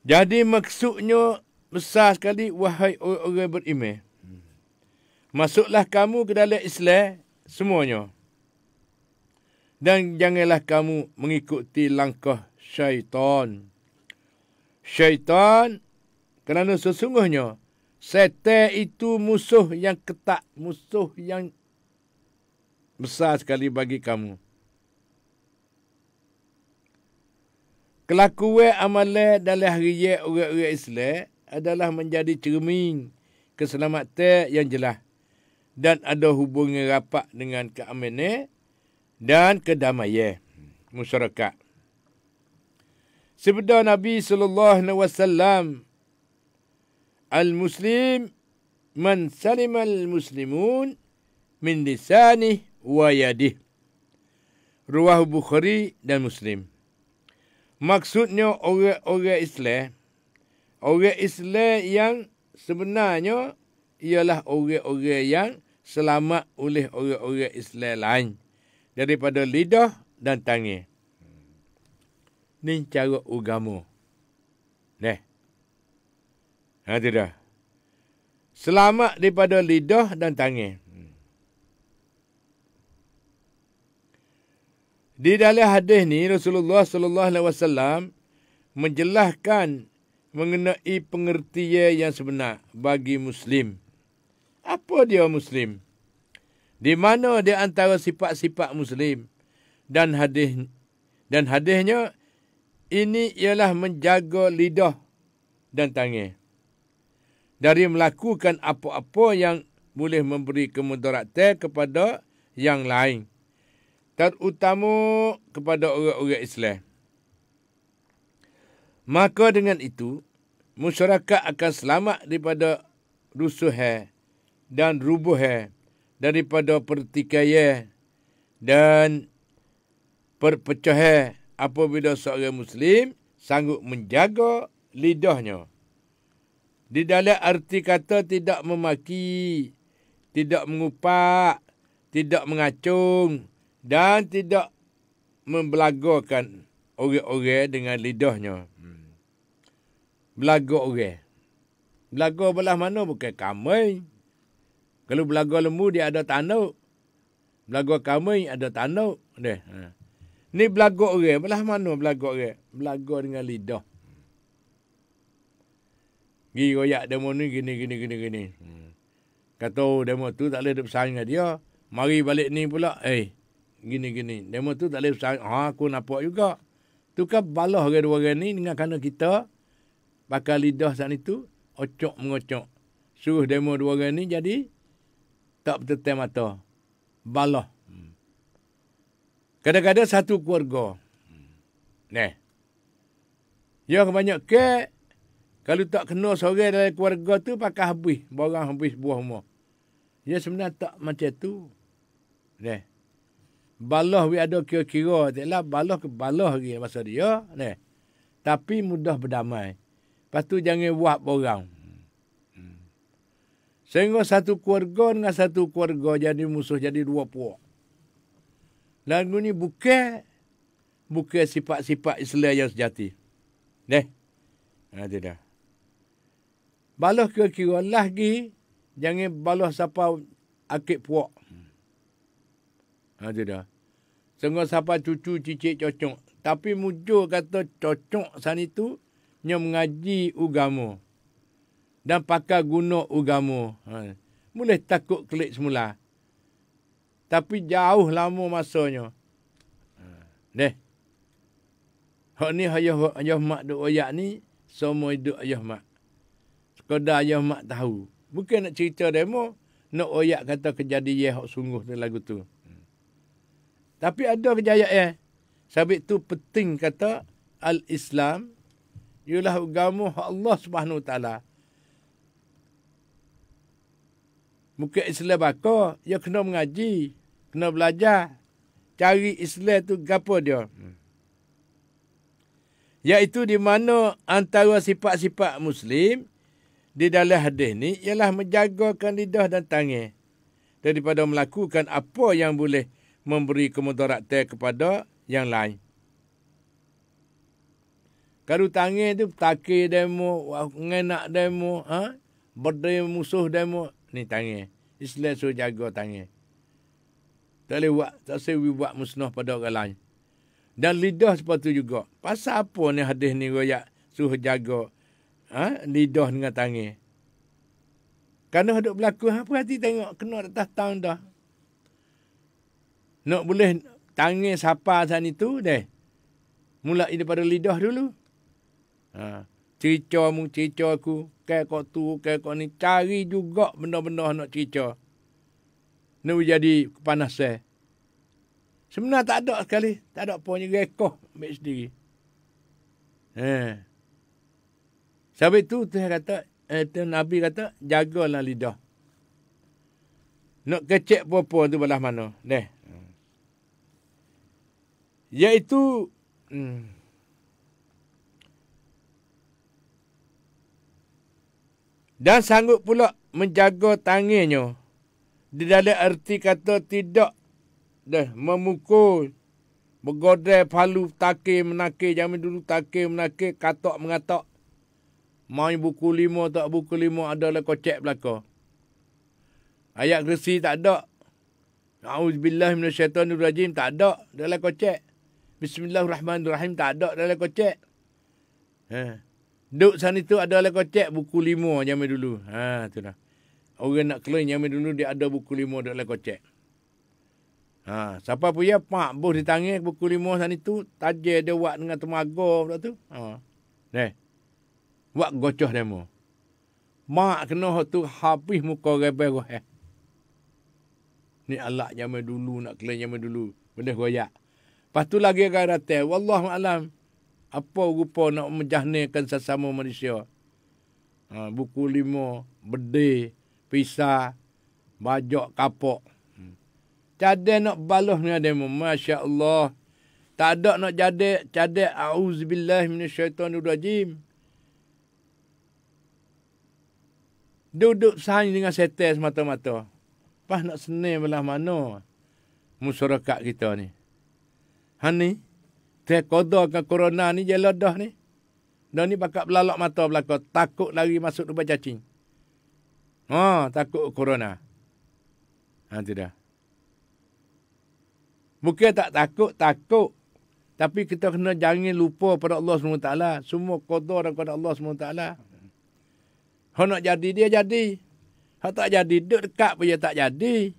Jadi maksudnya besar sekali, wahai orang beriman. Masuklah kamu ke dalam Islam semuanya. Dan janganlah kamu mengikuti langkah syaitan. Syaitan, kerana sesungguhnya syaitan itu musuh yang ketat, musuh yang besar sekali bagi kamu. Kelakuan amalan dalam hari orang-orang Islam adalah menjadi cermin keselamatan yang jelas dan ada hubungan rapat dengan keamanan dan kedamaian masyarakat. Sabda Nabi SAW, Al-Muslim man salimal muslimun min lisanih wa yadih. Riwayat Bukhari dan Muslim. Maksudnya orang Islam yang sebenarnya ialah orang-orang yang selamat oleh orang-orang Islam lain daripada lidah dan tangan. Ni cara agama. Itu dah. Selamat daripada lidah dan tangan. Di dalam hadis ni Rasulullah sallallahu alaihi wasallam menjelaskan mengenai pengertian yang sebenar bagi Muslim. Apa dia Muslim? Di mana di antara sifat-sifat Muslim dan hadisnya ini ialah menjaga lidah dan tangan dari melakukan apa-apa yang boleh memberi kemudaratan kepada yang lain, terutama kepada orang-orang Islam. Maka dengan itu, masyarakat akan selamat daripada rusuh dan rubuh daripada pertikaian dan perpecahan apabila seorang Muslim sanggup menjaga lidahnya. Di dalam arti kata tidak memaki, tidak mengupak, tidak mengacung dan tidak membelagakan orang-orang dengan lidahnya. Belaga orang. Belaga belah mana bukan kamai. Kalau belaga lembu dia ada tanduk. Belaga kamai ada tanduk. Ni belaga orang. Belah mana belaga orang? Belaga dengan lidah. Gi royak demo ni gini. Kata demo tu tak boleh bersaing dengan dia. Mari balik ni pula. Gini. Demo tu tak boleh bersaing. Aku nampak juga. Tu kan balah orang-orang ni dengan kerana kita pakai lidah saat itu ocok mengocok. Suruh demo dua orang ni jadi tak bertetai mata. Balah. Kadang-kadang satu keluarga. Ya kebanyakan kalau tak kena seorang dalam keluarga tu pakai habis. Barang habis buah rumah. Ya sebenarnya tak macam tu. Balah we ada kira-kira. Taklah balah ke balah lagi masa dia. Tapi mudah berdamai. Lepas tu jangan buat borang. Sehingga satu keluarga dengan satu keluarga jadi musuh, jadi dua puak. Lagu ni bukan sifat-sifat Islam yang sejati. Tidak. Balah kira-kira lagi, jangan balah siapa akik puak. Tidak. Sehingga siapa cucu cicit cocok. Tapi mujur kata cocok sana itu, nya mengaji agama dan pakai guna agama. Boleh takut klik semula. Tapi jauh lama masanya. Hak ni ayah mak duk oyak ni, semua hidup ayah mak. Sekadar ayah mak tahu. Bukan nak cerita demo, nak oyak kata kejadian hak sungguh tu lagu tu. Tapi ada kejayaan. Sebab tu penting kata al-Islam ialah agama Allah Subhanahu Wa Taala. Bukan Islam bakar, dia kena mengaji, kena belajar. Cari Islam tu gapo dia? Iaitu di mana antara sifat-sifat Muslim di dalam hadis ni ialah menjagakan lidah dan tangan daripada melakukan apa yang boleh memberi kemudaratan kepada yang lain. Kalau tangan tu takir demo, ngenak demo, berdaya musuh demo, ni tangan. Islam suruh jaga tangan. Tak boleh buat, tak boleh buat musnah pada orang lain. Dan lidah seperti itu juga. Pasal apa ni hadis ni royak suruh jaga lidah dengan tangan? Kerana duk berlaku, perhati tengok, kena atas tahun dah. Nak boleh tangan siapa saat itu, mulai daripada lidah dulu. Cerita aku, kayak kau tu, kayak kau ni, cari juga benda-benda nak cerita. Nak jadi kepanasan. Sebenarnya tak ada sekali. Tak ada punya rekoh ambil sendiri. Sebab itu Nabi kata, jagalah lidah. Nak kecek apa-apa tu belah mana. Iaitu, dan sanggup pula menjaga tangannya. Di dalam arti kata tidak memukul, bergodai, palu, takir, menakir. Zaman dulu takir, menakir, katak, mengatak. Main buku 5, tak buku 5, adalah kocek belakang. Ayat kursi tak ada. A'udzubillah minasyaitanirrajim tak ada dalam kocek. Bismillahirrahmanirrahim tak ada dalam kocek. Duk sana itu ada dalam kocek buku 5 zaman dulu. Tu dah. Orang nak keluar zaman dulu dia ada buku 5 dalam kocek. Siapa punya pak bos di tangan buku 5 sana itu, tajam dia buat dengan temaga pula tu. Buat gocoh demo. Mak kena tu habis muka rebel. Ni alak zaman dulu nak keluar zaman dulu. Benda goyak. Lepas tu lagi akan datang. Wallahualam. apa rupa nak menjahnikan sesama manusia. Buku 5, bedil, pisah, bajak kapok. Cadai nak balah dengan demo. Masya Allah. Tak ada nak cadai. A'udzubillah minasyaitanirrajim. Duduk sahing dengan setan semata-mata. Pas nak senang belah mana masyarakat kita ni. Ni, terkodokan corona ni je dah ni. Dan ni bakal belalak mata belakang. Takut lari masuk lubang cacing. Takut corona. Tidak. Bukan tak takut. Tapi kita kena jangan lupa pada Allah SWT. Semua qada daripada Allah SWT. Kalau nak jadi, dia jadi. Kalau tak jadi, duduk dekat pun dia tak jadi.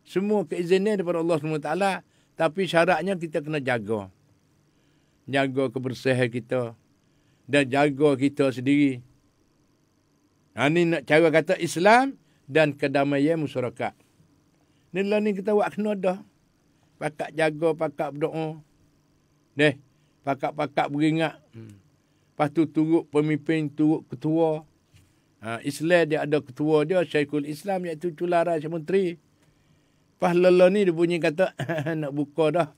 Semua keizinan daripada Allah SWT. Tapi syaratnya kita kena jaga. Jaga kebersihan kita. Dan jaga kita sendiri. Ini nak cara kata Islam dan kedamaian masyarakat. Inilah ni kita buat kena dah. Pakak jaga, pakak berdoa. Pakak beringat. Lepas tu turut pemimpin, turut ketua. Islam dia ada ketua dia, Syekhul Islam iaitu Cularan Syekh Menteri. Lepas lelah ni dia bunyi kata, nak buka dah.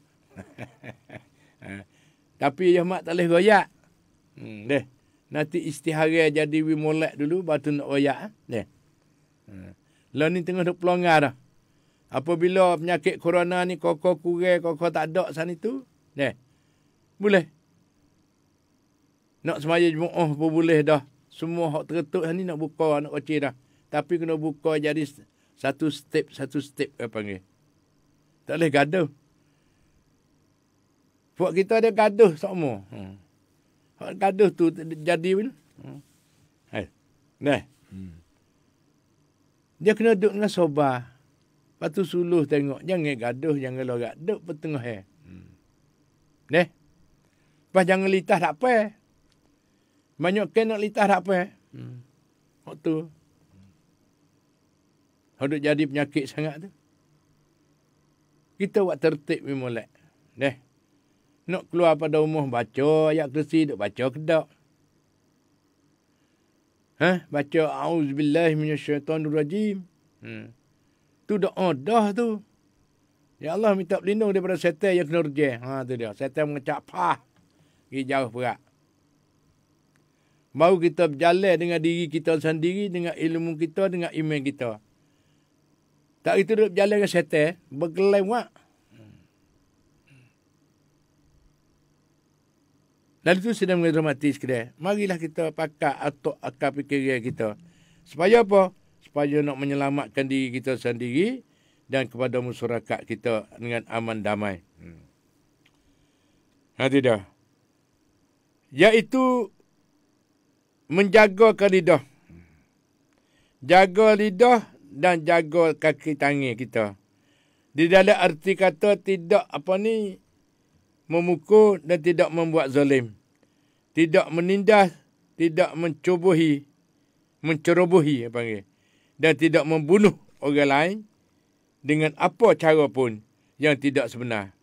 Tapi dia mak tak boleh royak. Nanti istihara jadi wimolek dulu, baru nak royak. Lelah ni tengah duk pelonggar dah. Apabila penyakit corona ni koko kurang, koko tak ada sana tu, boleh. Nak semaya Jumaat pun boleh dah. Semua hak teretuk ni nak buka anak kecil dah. Tapi kena buka jadi satu step apa panggil. Tak boleh gaduh. Buat kita ada gaduh semua. Hak gaduh tu jadi pun. Dia kena duduk dengan sobar. Lepas tu suluh tengok. Jangan gaduh, jangan lorak. Duduk pertengah. Lepas jangan litah tak apa. Banyak nak litah tak apa. Hak tu. Hak duk jadi penyakit sangat tu. Kita buat tertib memolek. Nak keluar pada rumah baca ayat kursi, duk baca kedak. Baca a'udzubillahi minasyaitanirrajim. Tu doa dah tu. Ya Allah minta pelindung daripada setan yang kena rejeh. Tu dia. Setan mengecap pah. Pergi jauh berat. Baru kita berjalan dengan diri kita sendiri, dengan ilmu kita, dengan iman kita. Tak itu duduk berjalan dengan setan, bergelewak. Lalu itu sedang dramatis kita. Marilah kita pakai atau akal fikiran kita. Supaya apa? Supaya nak menyelamatkan diri kita sendiri dan kepada masyarakat kita dengan aman damai. Tidak. Iaitu menjaga lidah. Jaga lidah dan jaga kaki tangan kita. Di dalam arti kata tidak memukul dan tidak membuat zalim. Tidak menindas, tidak mencerobohi dan tidak membunuh orang lain dengan apa cara pun yang tidak sebenar.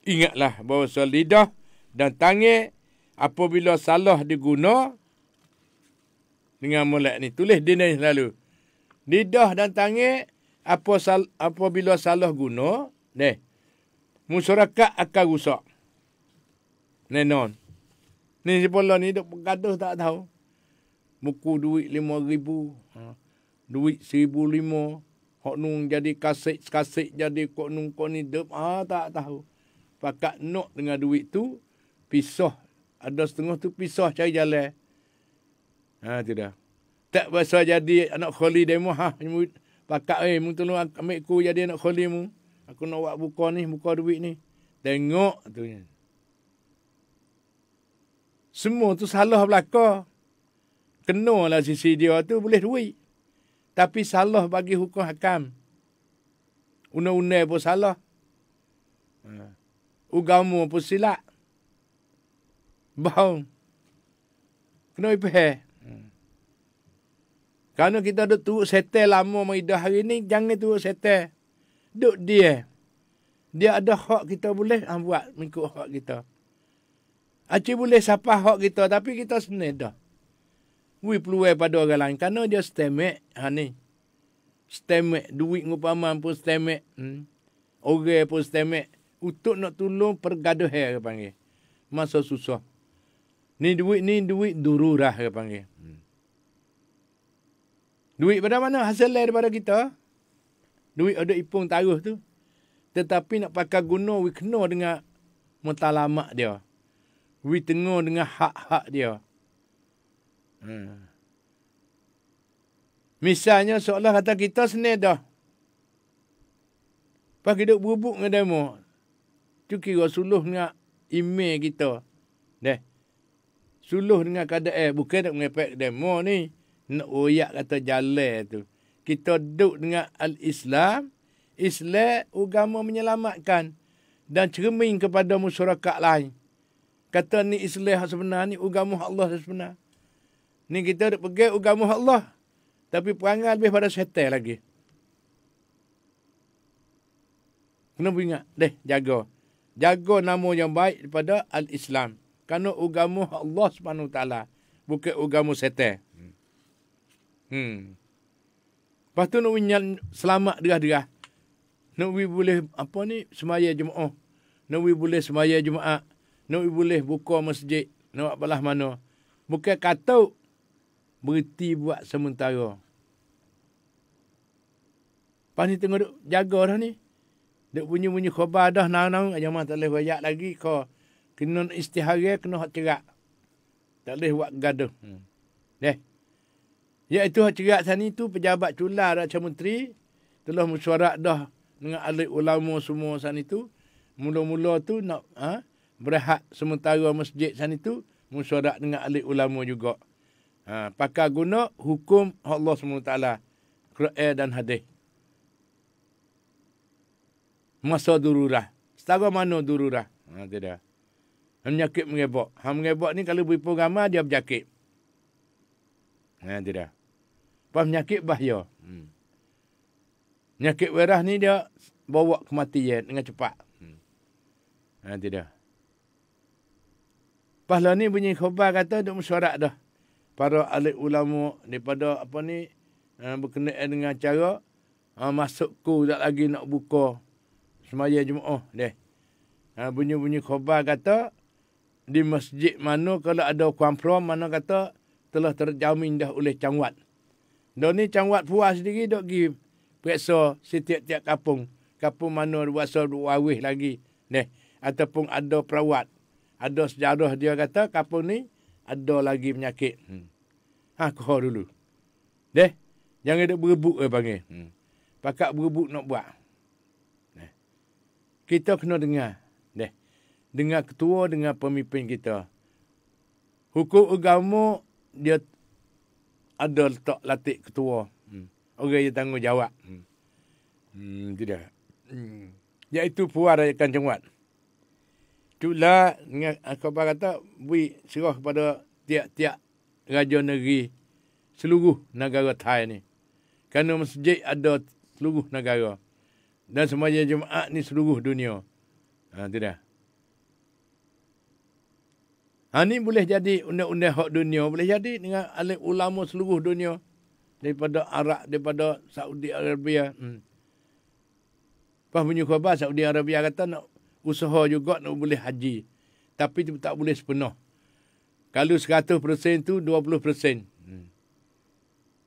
Ingatlah bahawa lidah dan tangan apabila salah diguna dengan molek ni. Tulis dia ni selalu. Lidah dan tangan apabila salah guna, masyarakat akan rusak. Nenon. Ni sebelah ni duk bergaduh tak tahu. Buku duit 5,000. Duit 1,500. Hak nung jadi kasih jadi kok nung kok ni dep. Tak tahu. Pakat nok dengan duit tu pisah. Ada setengah tu pisah cari jalan. Tidak. Tak bahasa jadi anak kholi demo. Pakat mu tolong ambil ku jadi anak kholi mu. Aku nak buat buka duit ni. Tengok tu. Semua tu salah belaka. Kenalah sisi dia tu boleh duit. Tapi salah bagi hukum hakam. Undang-undang pun salah. Agama pun silap. Bau. Kena ipeh. Kerana kita duk turut setan lama maidah hari ni, jangan turut setan. Duk dia. Dia ada hak kita boleh buat mengikut hak kita. Acik boleh sapah hak kita, tapi kita senang dah. We peluang pada orang lain. Kerana dia stemek. Ni. Stemek. Duit ngupaman pun stemek. Orang pun stemek. Untuk nak tolong pergaduhan, dia panggil. Masa susah. Ni duit dururah, dia panggil. Duit pada mana? Hasil daripada kita. Duit ada ipung taruh tu. Tetapi nak pakai guna, we kena dengan mutalamak dia. We tengok dengan hak-hak dia. Misalnya seolah kata kita senang dah. Pas kita berubuk dengan demo. Tu kira suluh dengan email kita. Suluh dengan keadaan. Bukan nak mengepek demo ni. Nak oyak kata jalan tu. Kita duduk dengan al-Islam. Islam agama menyelamatkan. Dan cermin kepada masyarakat lain. Kata ni Islam sebenar, ni agama Allah sebenar. Ni kita duk pegang agama Allah. Tapi perangai lebih pada setan lagi. Kena ingat, jaga. Jaga nama yang baik daripada al-Islam. Kerana agama Allah SWT. Bukan agama setan. Lepas tu nak selamat derah-derah. Nak boleh, semaya Jumaat. Nak boleh semaya Jumaat. Nak boleh buka masjid. Nak belah mana. Bukan kata berhenti buat sementara. Lepas ni tengok duk jaga dah ni. Duk bunyi-bunyi khabar dah nang-nang. Jangan tak boleh wayak lagi. Kau kena istihara, kena hak cerak. Tak boleh buat gaduh. Iaitu hak cerak sana tu pejabat cula Raja Menteri. Telah mesyuarat dah dengan ahli ulama semua sana tu. Mula-mula tu nak berehat sementara masjid sana tu. Mesyuarat dengan ahli ulama juga. Pakai guna hukum Allah SWT. Quran dan hadis. Masa dururah. Setara mana dururah? Tidak. Penyakit mengebak. Mengebak ni kalau beripur ramai, dia berjakit. Tidak. Pas penyakit bahaya. Penyakit werah ni dia bawa kematian dengan cepat. Tidak. Pas lah ni bunyi khabar kata duk mesyuarat dah. Para ahli ulama daripada berkenaan dengan cara masuk ku tak lagi nak buka semaya Jumaat. Bunyi-bunyi khabar kata di masjid mana kalau ada konfirm mana kata telah terjamin dah oleh cangwat. Dan ni cangwat puas sendiri dok pergi periksa setiap-tiap kampung. Kampung mana berasa wawih lagi. Ataupun ada perawat. Ada sejarah dia kata kampung ni ada lagi penyakit. Kau dulu. Jangan duk berebut panggil. Pakak berebut nak buat. Kita kena dengar. Dengar ketua, dengan pemimpin kita. Hukum agama, dia ada letak latih ketua. Orang yang tanggungjawab. Tidak. Iaitu puan rakyat Cangwat. Itulah, dengan khabar kata, beri serah kepada tiap-tiap raja negeri seluruh negara Thai ni. Kerana masjid ada seluruh negara. Dan semaya Jumaat ni seluruh dunia. Tidak. Ni boleh jadi undang-undang hak dunia. Boleh jadi dengan alim ulama seluruh dunia. Daripada Arab, daripada Saudi Arabia. Pas bunyi khabar Saudi Arabia kata nak usaha juga nak boleh haji. Tapi tak boleh sepenuh. Kalau 100% tu 20%.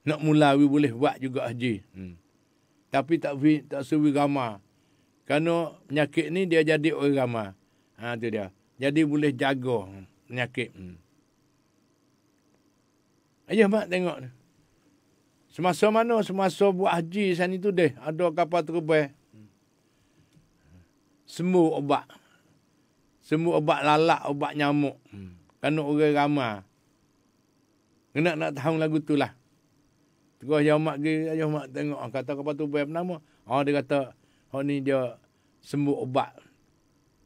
Nak mula boleh buat juga haji. Tapi tak sewi ramah. Kerana penyakit ni dia jadi orang ramah. Tu dia. Jadi boleh jaga penyakit. Ayah mak tengok. Semasa mana? Semasa buat haji sana tu deh. Ada kapal terbang. Semua obat. Semua obat lalak, obat nyamuk. Kerana orang ramah. Kena nak tahu lagu tu lah. Terus ayah mak tengok. Kata kapal terbang apa nama? Dia kata, ni dia sembuh obat.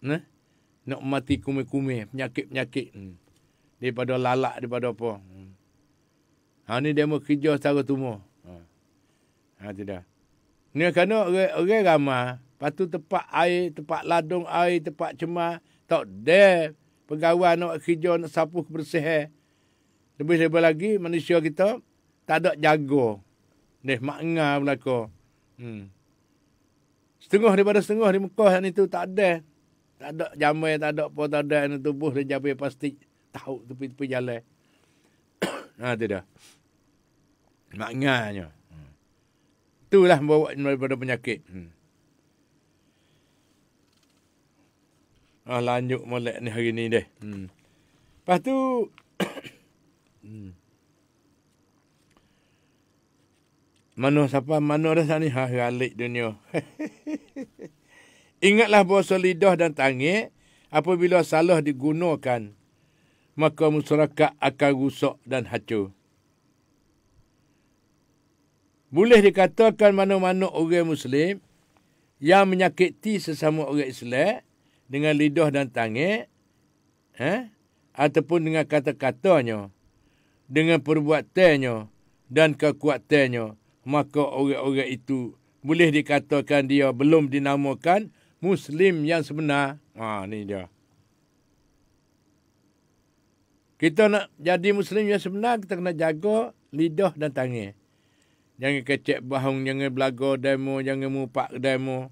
Nak mati kume-kume, penyakit-penyakit. Daripada lalak, daripada apa. Ni dia mau kerja secara tumor. Tidak. Ni kerana orang ramah. Lepas tu tempat air, tempat ladung air, tempat cemar. Tak ada. pegawai nak kerja, nak sapu kebersihan. Lebih-lebih lagi manusia kita tak ada jaga. Makna belaka. Setengah daripada setengah di Mekah ni tu tak ada. Tak ada jamai, tak ada apa, tak ada ni tubuh dia jabai plastik. Tahu tepi-tepi jalan. Tu dah. Maknanya. Itulah bawa daripada penyakit. Lanjut molek ni hari ni deh. Lepas tu mana dah sana ni galik dunia. Ingatlah bahasa lidah dan tangan apabila salah digunakan maka masyarakat akan rusak dan hancur. Boleh dikatakan mana-mana orang Muslim yang menyakiti sesama orang Islam dengan lidah dan tangan, ataupun dengan kata-katanya, dengan perbuatannya dan kekuatannya, maka orang-orang itu boleh dikatakan dia belum dinamakan Muslim yang sebenar. Ni dia. Kita nak jadi Muslim yang sebenar, kita kena jaga lidah dan tangan. Jangan kecek bahung, jangan belaga demo, jangan mupak demo.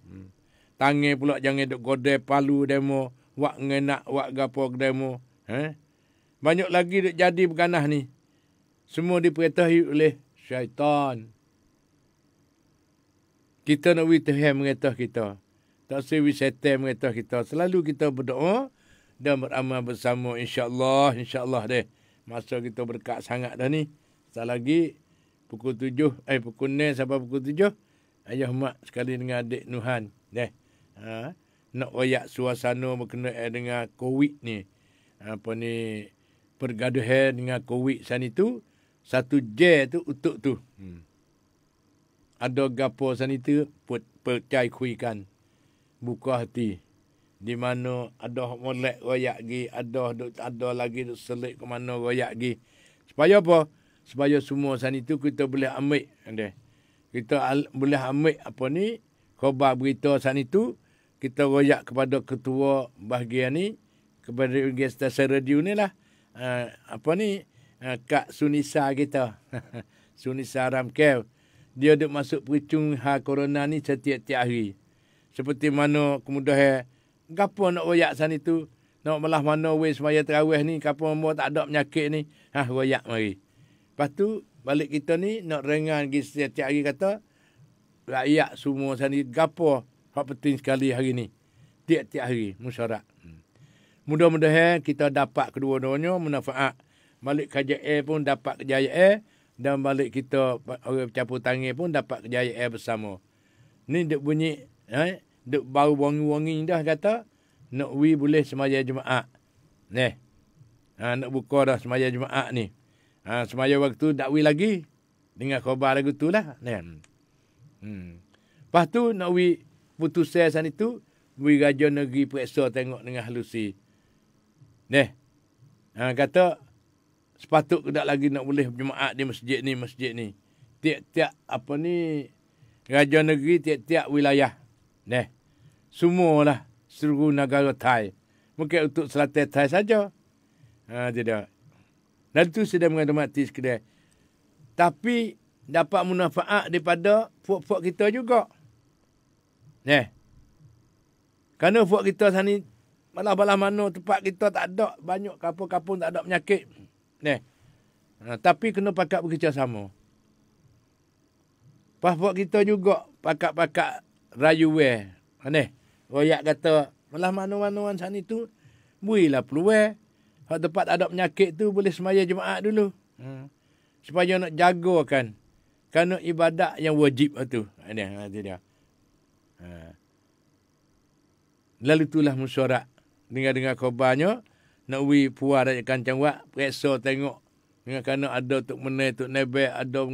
Tangan pula jangan duk godai palu demo, wak ngenak, wak gapo demo. Banyak lagi duk jadi berganah ni. Semua diperintah oleh syaitan. Kita nak Tuhan merintah kita. Tak sewi syaitan merintah kita. Selalu kita berdoa dan beramal bersama, insya-Allah deh. Masa kita berkat sangat dah ni. Tak lagi pukul 6 sampai pukul 7. Ayah mak sekali dengan adik Nuhan deh. Nak royak suasana berkenaan dengan COVID ni. Pergaduhan dengan COVID sana tu. Satu je tu utuk tu. Ada gapo sana tu percaya kuikan. Buka hati. Di mana ada molek royak gi, ada lagi duk selit ke mana royak gi. Supaya apa? Supaya semua sana tu kita boleh ambil ande. Kita boleh ambil khabar berita sana tu, kita royak kepada ketua bahagian ni, kepada stesen radio ni lah. Kak Sunisa kita. Sunisa Ramkel. Dia duk masuk pericung corona ni setiap-tiap hari. Seperti mana kemudahan gapo nak royak sana tu, nak malah mana weh semaya tarawih ni, gapo mau tak ada penyakit ni, royak mari. Lepas tu balik kita ni nak rengan gi setiap hari kata rakyat semua sana gapo hak penting sekali hari ni. Tiap-tiap hari musyarat. Mudah-mudahan kita dapat kedua-duanya manfaat. Balik KJL pun dapat kejayaan dan balik kita orang bercampur tangan pun dapat kejayaan bersama. Ni duk bunyi duk bau wangi-wangi dah kata nak boleh semaya Jumaat. Nak buka dah semaya Jumaat ni. Semaya waktu tak lagi dengan khabar lagu tu lah. Lepas tu nak putusan sana tu Raja Negeri periksa tengok dengan halusi. Kata sepatut tak lagi nak boleh Jumaat di masjid ni. Tiap-tiap Raja Negeri tiap-tiap wilayah. Semualah seluruh negara Thai. Mungkin untuk Selatan Thai saja. Tidak. Dan itu sudah menghormati sekedar. Tapi dapat manfaat daripada puak-puak kita juga. Kerana puak kita sana malah-malah mana tempat kita tak ada. Banyak kapung-kapung tak ada penyakit. Tapi kena pakat bekerjasama. Puak kita juga pakat-pakat rayuwe. Royak kata malah mana-mana sana tu berilah peluang. Hak tempat ada penyakit tu boleh semaya Jumaat dulu. Supaya nak jagakan. Kerana ibadat yang wajib tu. Dia. Lalu itulah musyarat. Dengar-dengar khabarnya. Nak puas dari kancang wak. Periksa tengok. Dengan kerana ada tuk menai, tuk nebek. Ada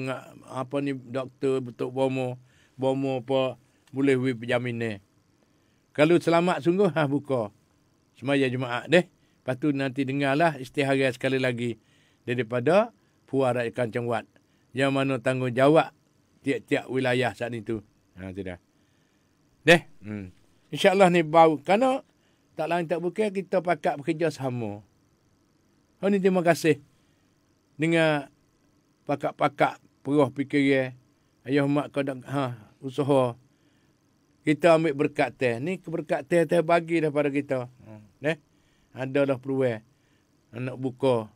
doktor, betul bomo. Bomo apa. Boleh penjaminan. Kalau selamat sungguh, buka. Semaya Jumaat deh. Lepas tu nanti dengarlah istihara sekali lagi. Daripada puas dari kancang wat. Yang mana tanggungjawab tiap-tiap wilayah saat itu. Tidak. InsyaAllah ni bau. Kerana tak lain tak bukan, kita pakat bekerja sama. Ini terima kasih dengan pakak-pakak peroh fikiran. Ayah mak kau dak usaha. Kita ambil berkat teh. Ni berkat teh bagi daripada kita. Ada dah peluang. Nak buka.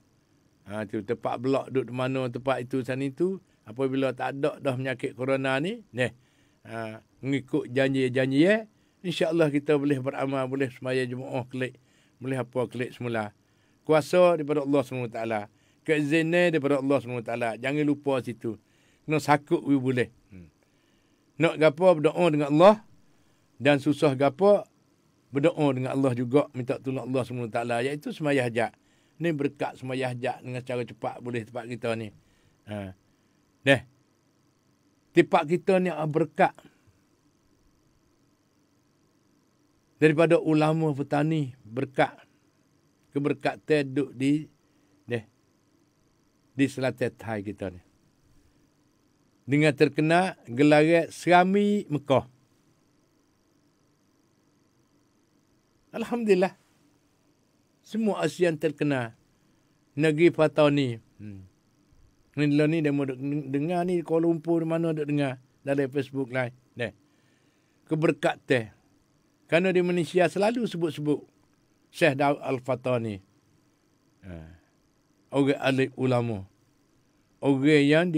Tu tempat blok duduk di mana tempat itu sana itu. Apabila tak ada dah penyakit corona ni, mengikut janji-janji insya-Allah kita boleh beramal, boleh sembahyang Jumaat kelik, boleh apa kelik semula. Kuasa daripada Allah SWT. Keizinan daripada Allah SWT. Jangan lupa situ. Kena sakut we boleh. Nak gapo berdoa dengan Allah, dan susah gapo berdoa dengan Allah juga, minta tolong Allah SWT, iaitu sembahyang hajat. Ni berkat sembahyang hajat dengan cara cepat boleh tempat kita ni. Tempat kita ni berkat daripada ulama petani, berkat keberkatan duduk di selatan Thai kita ni. Dengan terkena gelaran Serami Mekah. Alhamdulillah. Semua ASEAN terkena. Negeri Patani. Ni dia mau dengar ni Kuala Lumpur mana duk dengar dalam Facebook live. Keberkatan. Kerana di Malaysia selalu sebut-sebut Syekh Daud Al-Fatani. Orang alim ulama. Orang yang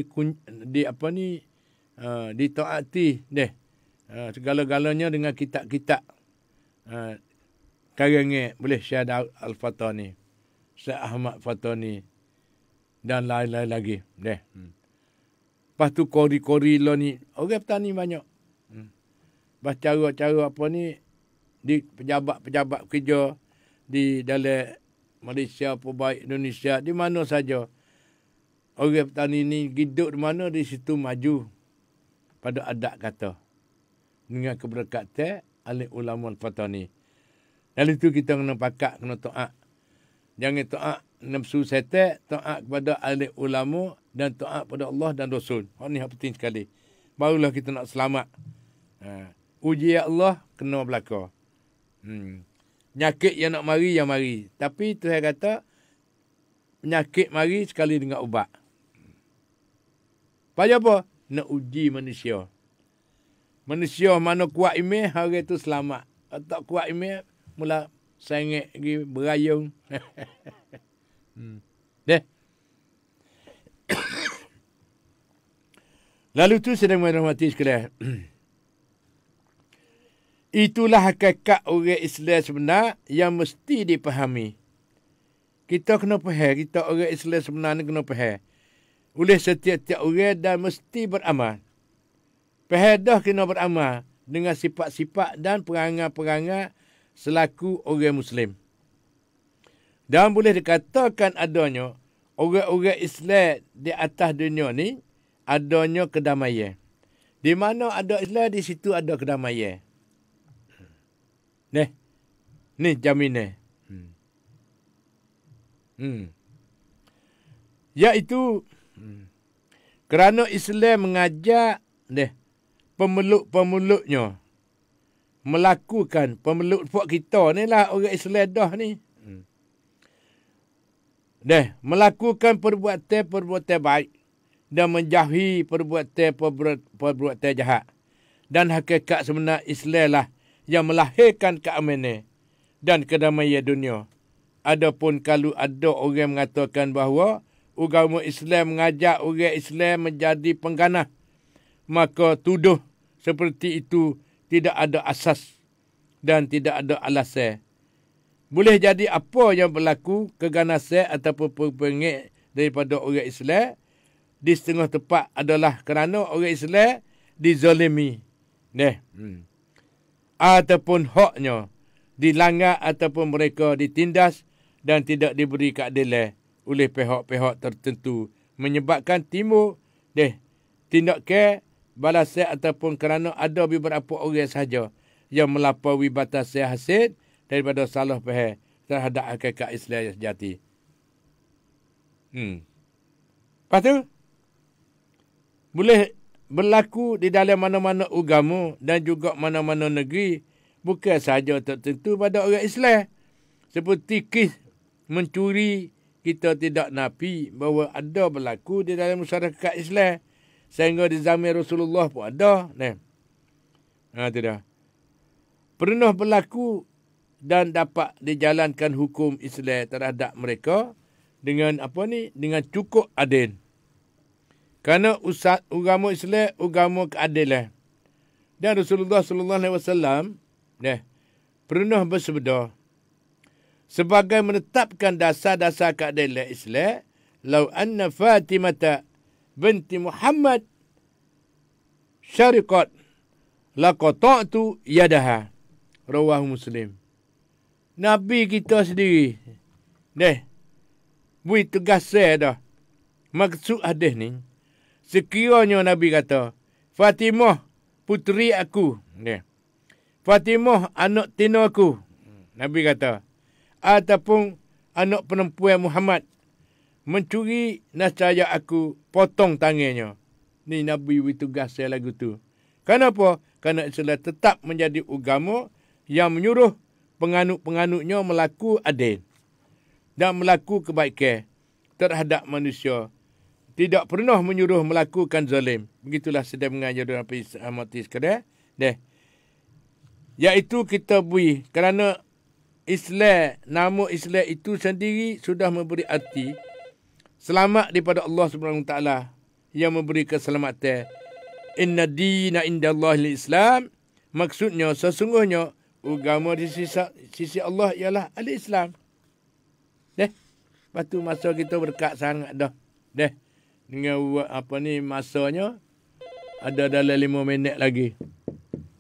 ditaati segala-galanya dengan kitab-kitab karangan boleh Syekh Daud Al-Fatani, Syekh Ahmad Fatani dan lain-lain lagi. Lepas tu kori-kori lo ni orang petani banyak. Lepas cara-cara apa ni di pejabat-pejabat kerja di dalam Malaysia, baik Indonesia, di mana saja. Orang petani ni hidup di mana, di situ maju pada adat kata. Dengan keberkatan alim ulama al-Fatani. Lalu itu kita kena pakat, kena taat. Jangan taat nafsu setan, taat kepada alim ulama dan taat pada Allah dan Rasul. Ini yang penting sekali. Barulah kita nak selamat. Ujian Allah kena belaka. Penyakit yang nak mari, yang mari. Tapi Tuhan kata, penyakit mari sekali dengan ubat. Pasal apa? Nak uji manusia. Manusia mana kuat iman, hari itu selamat. Tak kuat iman, mula sengit lagi, berayung. Lalu tu sedang merahmati sekalian. Itulah hakikat orang Islam sebenar yang mesti dipahami. Kita kena faham, kita orang Islam sebenar ni kena faham. Oleh setiap-tiap orang dan mesti beramal. Faham dah kena beramal dengan sifat-sifat dan perangai-perangai selaku orang Muslim. Dan boleh dikatakan adanya orang-orang Islam di atas dunia ni, adanya kedamaian. Di mana ada Islam, di situ ada kedamaian. Ni jaminan. Iaitu kerana Islam mengajak pemeluk-pemeluknya melakukan, pemeluk puak kita ni lah orang Islam dah ni. Melakukan perbuatan baik dan menjauhi perbuatan jahat. Dan hakikat sebenar Islam lah yang melahirkan keamanan dan kedamaian dunia. Adapun kalau ada orang mengatakan bahawa agama Islam mengajak orang Islam menjadi pengganah, maka tuduh seperti itu tidak ada asas dan tidak ada alasan. Boleh jadi apa yang berlaku keganasan ataupun pengek daripada orang Islam di setengah tempat adalah kerana orang Islam dizalimi. Ataupun haknya dilanggar ataupun mereka ditindas dan tidak diberi keadilan oleh pihak-pihak tertentu, menyebabkan timbul tindakan balasan ataupun kerana ada beberapa orang sahaja yang melampaui batas hasil daripada salah faham terhadap hakikat Islam yang sejati. Lepas tu, boleh berlaku di dalam mana-mana agama dan juga mana-mana negeri bukan sahaja tertentu pada orang Islam. Seperti kes mencuri, kita tidak nafi bahawa ada berlaku di dalam masyarakat Islam. Sehingga di zaman Rasulullah pun ada. Itu dah. Pernah berlaku dan dapat dijalankan hukum Islam terhadap mereka dengan dengan cukup adil. Kerana agama Islam agama keadilan. Dan Rasulullah sallallahu alaihi wasallam pernah bersabda, sebagai menetapkan dasar-dasar keadilan Islam, "Lau anna Fatimah binti Muhammad syariqat laqata'tu yadaha." Rawahu Muslim. Nabi kita sendiri bui tugas dah. Maksud hadis ni, sekiranya Nabi kata, Fatimah puteri aku, Fatimah anak tino aku, Nabi kata, ataupun anak perempuan Muhammad mencuri, nescaya aku potong tangannya. Ni Nabi bui tugas lagu tu. Kenapa? Kerana Islam tetap menjadi agama yang menyuruh penganut-penganutnya melaku adil dan melaku kebaikan terhadap manusia. Tidak pernah menyuruh melakukan zalim. Begitulah sedang mengajar dalam amati sekalian. Iaitu kita bui kerana Islam, nama Islam itu sendiri sudah memberi arti selamat daripada Allah SWT yang memberi keselamatan. Inna dina indallahil Islam. Maksudnya sesungguhnya agama di sisi Allah ialah al-Islam. Lepas tu masa kita berkat sangat dah. Dengan masanya ada dalam 5 minit lagi.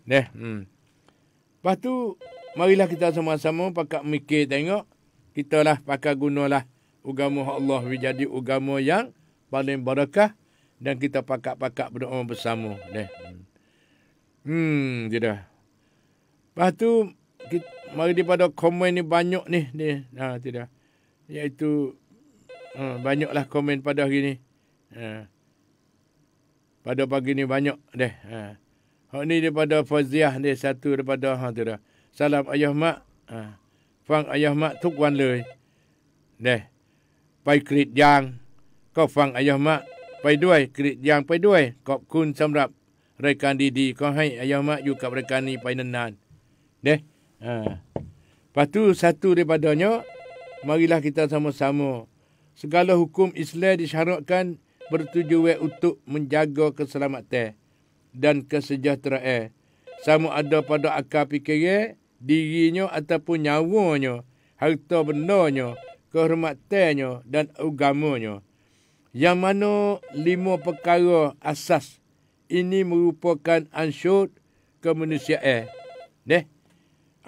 Lepas tu marilah kita sama-sama pakai mikir tengok. Kita lah pakai gunalah agama Allah menjadi agama yang paling barakah. Dan kita pakat-pakat berdoa bersama. Tidak. Lepas tu, mari daripada komen ni banyak ni. Tidak. Iaitu, banyaklah komen pada hari ni. Pada pagi ni banyak. Hak ni daripada Faziah ni, satu daripada, tidak. Salam ayah mak. Fang ayah mak tuk wanเลย. Pai krit yang. Kau fang ayah mak. Paiด้วย krit yang paiด้วย ขอบคุณสำหรับรายการดีๆ ขอให้อายามะอยู่กับรายการนี้ไปนานๆ Lepas tu satu daripadanya, marilah kita sama-sama. Segala hukum Islam disyaratkan bertujuan untuk menjaga keselamatan dan kesejahteraan. Sama ada pada akal fikiran, dirinya ataupun nyawanya, harta bendanya, kehormatannya dan agamanya. Yang mana 5 perkara asas ini merupakan ansur kemanusiaan.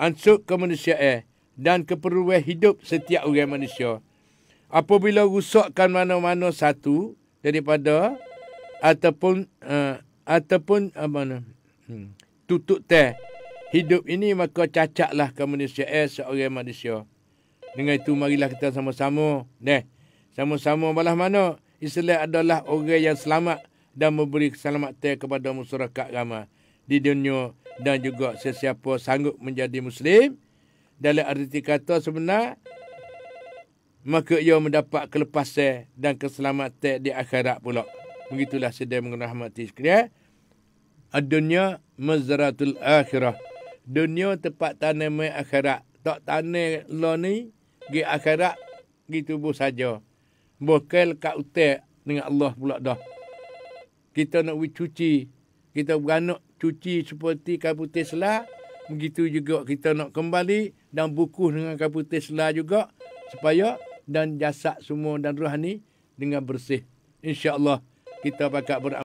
Ansur kemanusiaan dan keperluan hidup setiap orang manusia. Apabila rusakkan mana-mana satu daripada ataupun tutup teh hidup ini, maka cacatlah kemanusiaan seorang manusia. Dengan itu marilah kita sama-sama sama-sama balah mana Islam adalah orang yang selamat dan memberi keselamatan kepada masyarakat ramai di dunia, dan juga sesiapa sanggup menjadi Muslim dalam arti kata sebenar, maka ia mendapat kelepasan dan keselamatan di akhirat pula. Begitulah sedang merahmati sekalian. Dunia mazratul akhirah. Dunia tempat tanam akhirat. Tak tanam lo ni di akhirat gitu bu saja. Bukan kat utek dengan Allah pula dah. Kita nak cuci, kita beranak cuci seperti kaputi selah, begitu juga kita nak kembali dan buku dengan kaputi selah juga, supaya dan jasad semua dan rohani dengan bersih. InsyaAllah kita bakal beramal.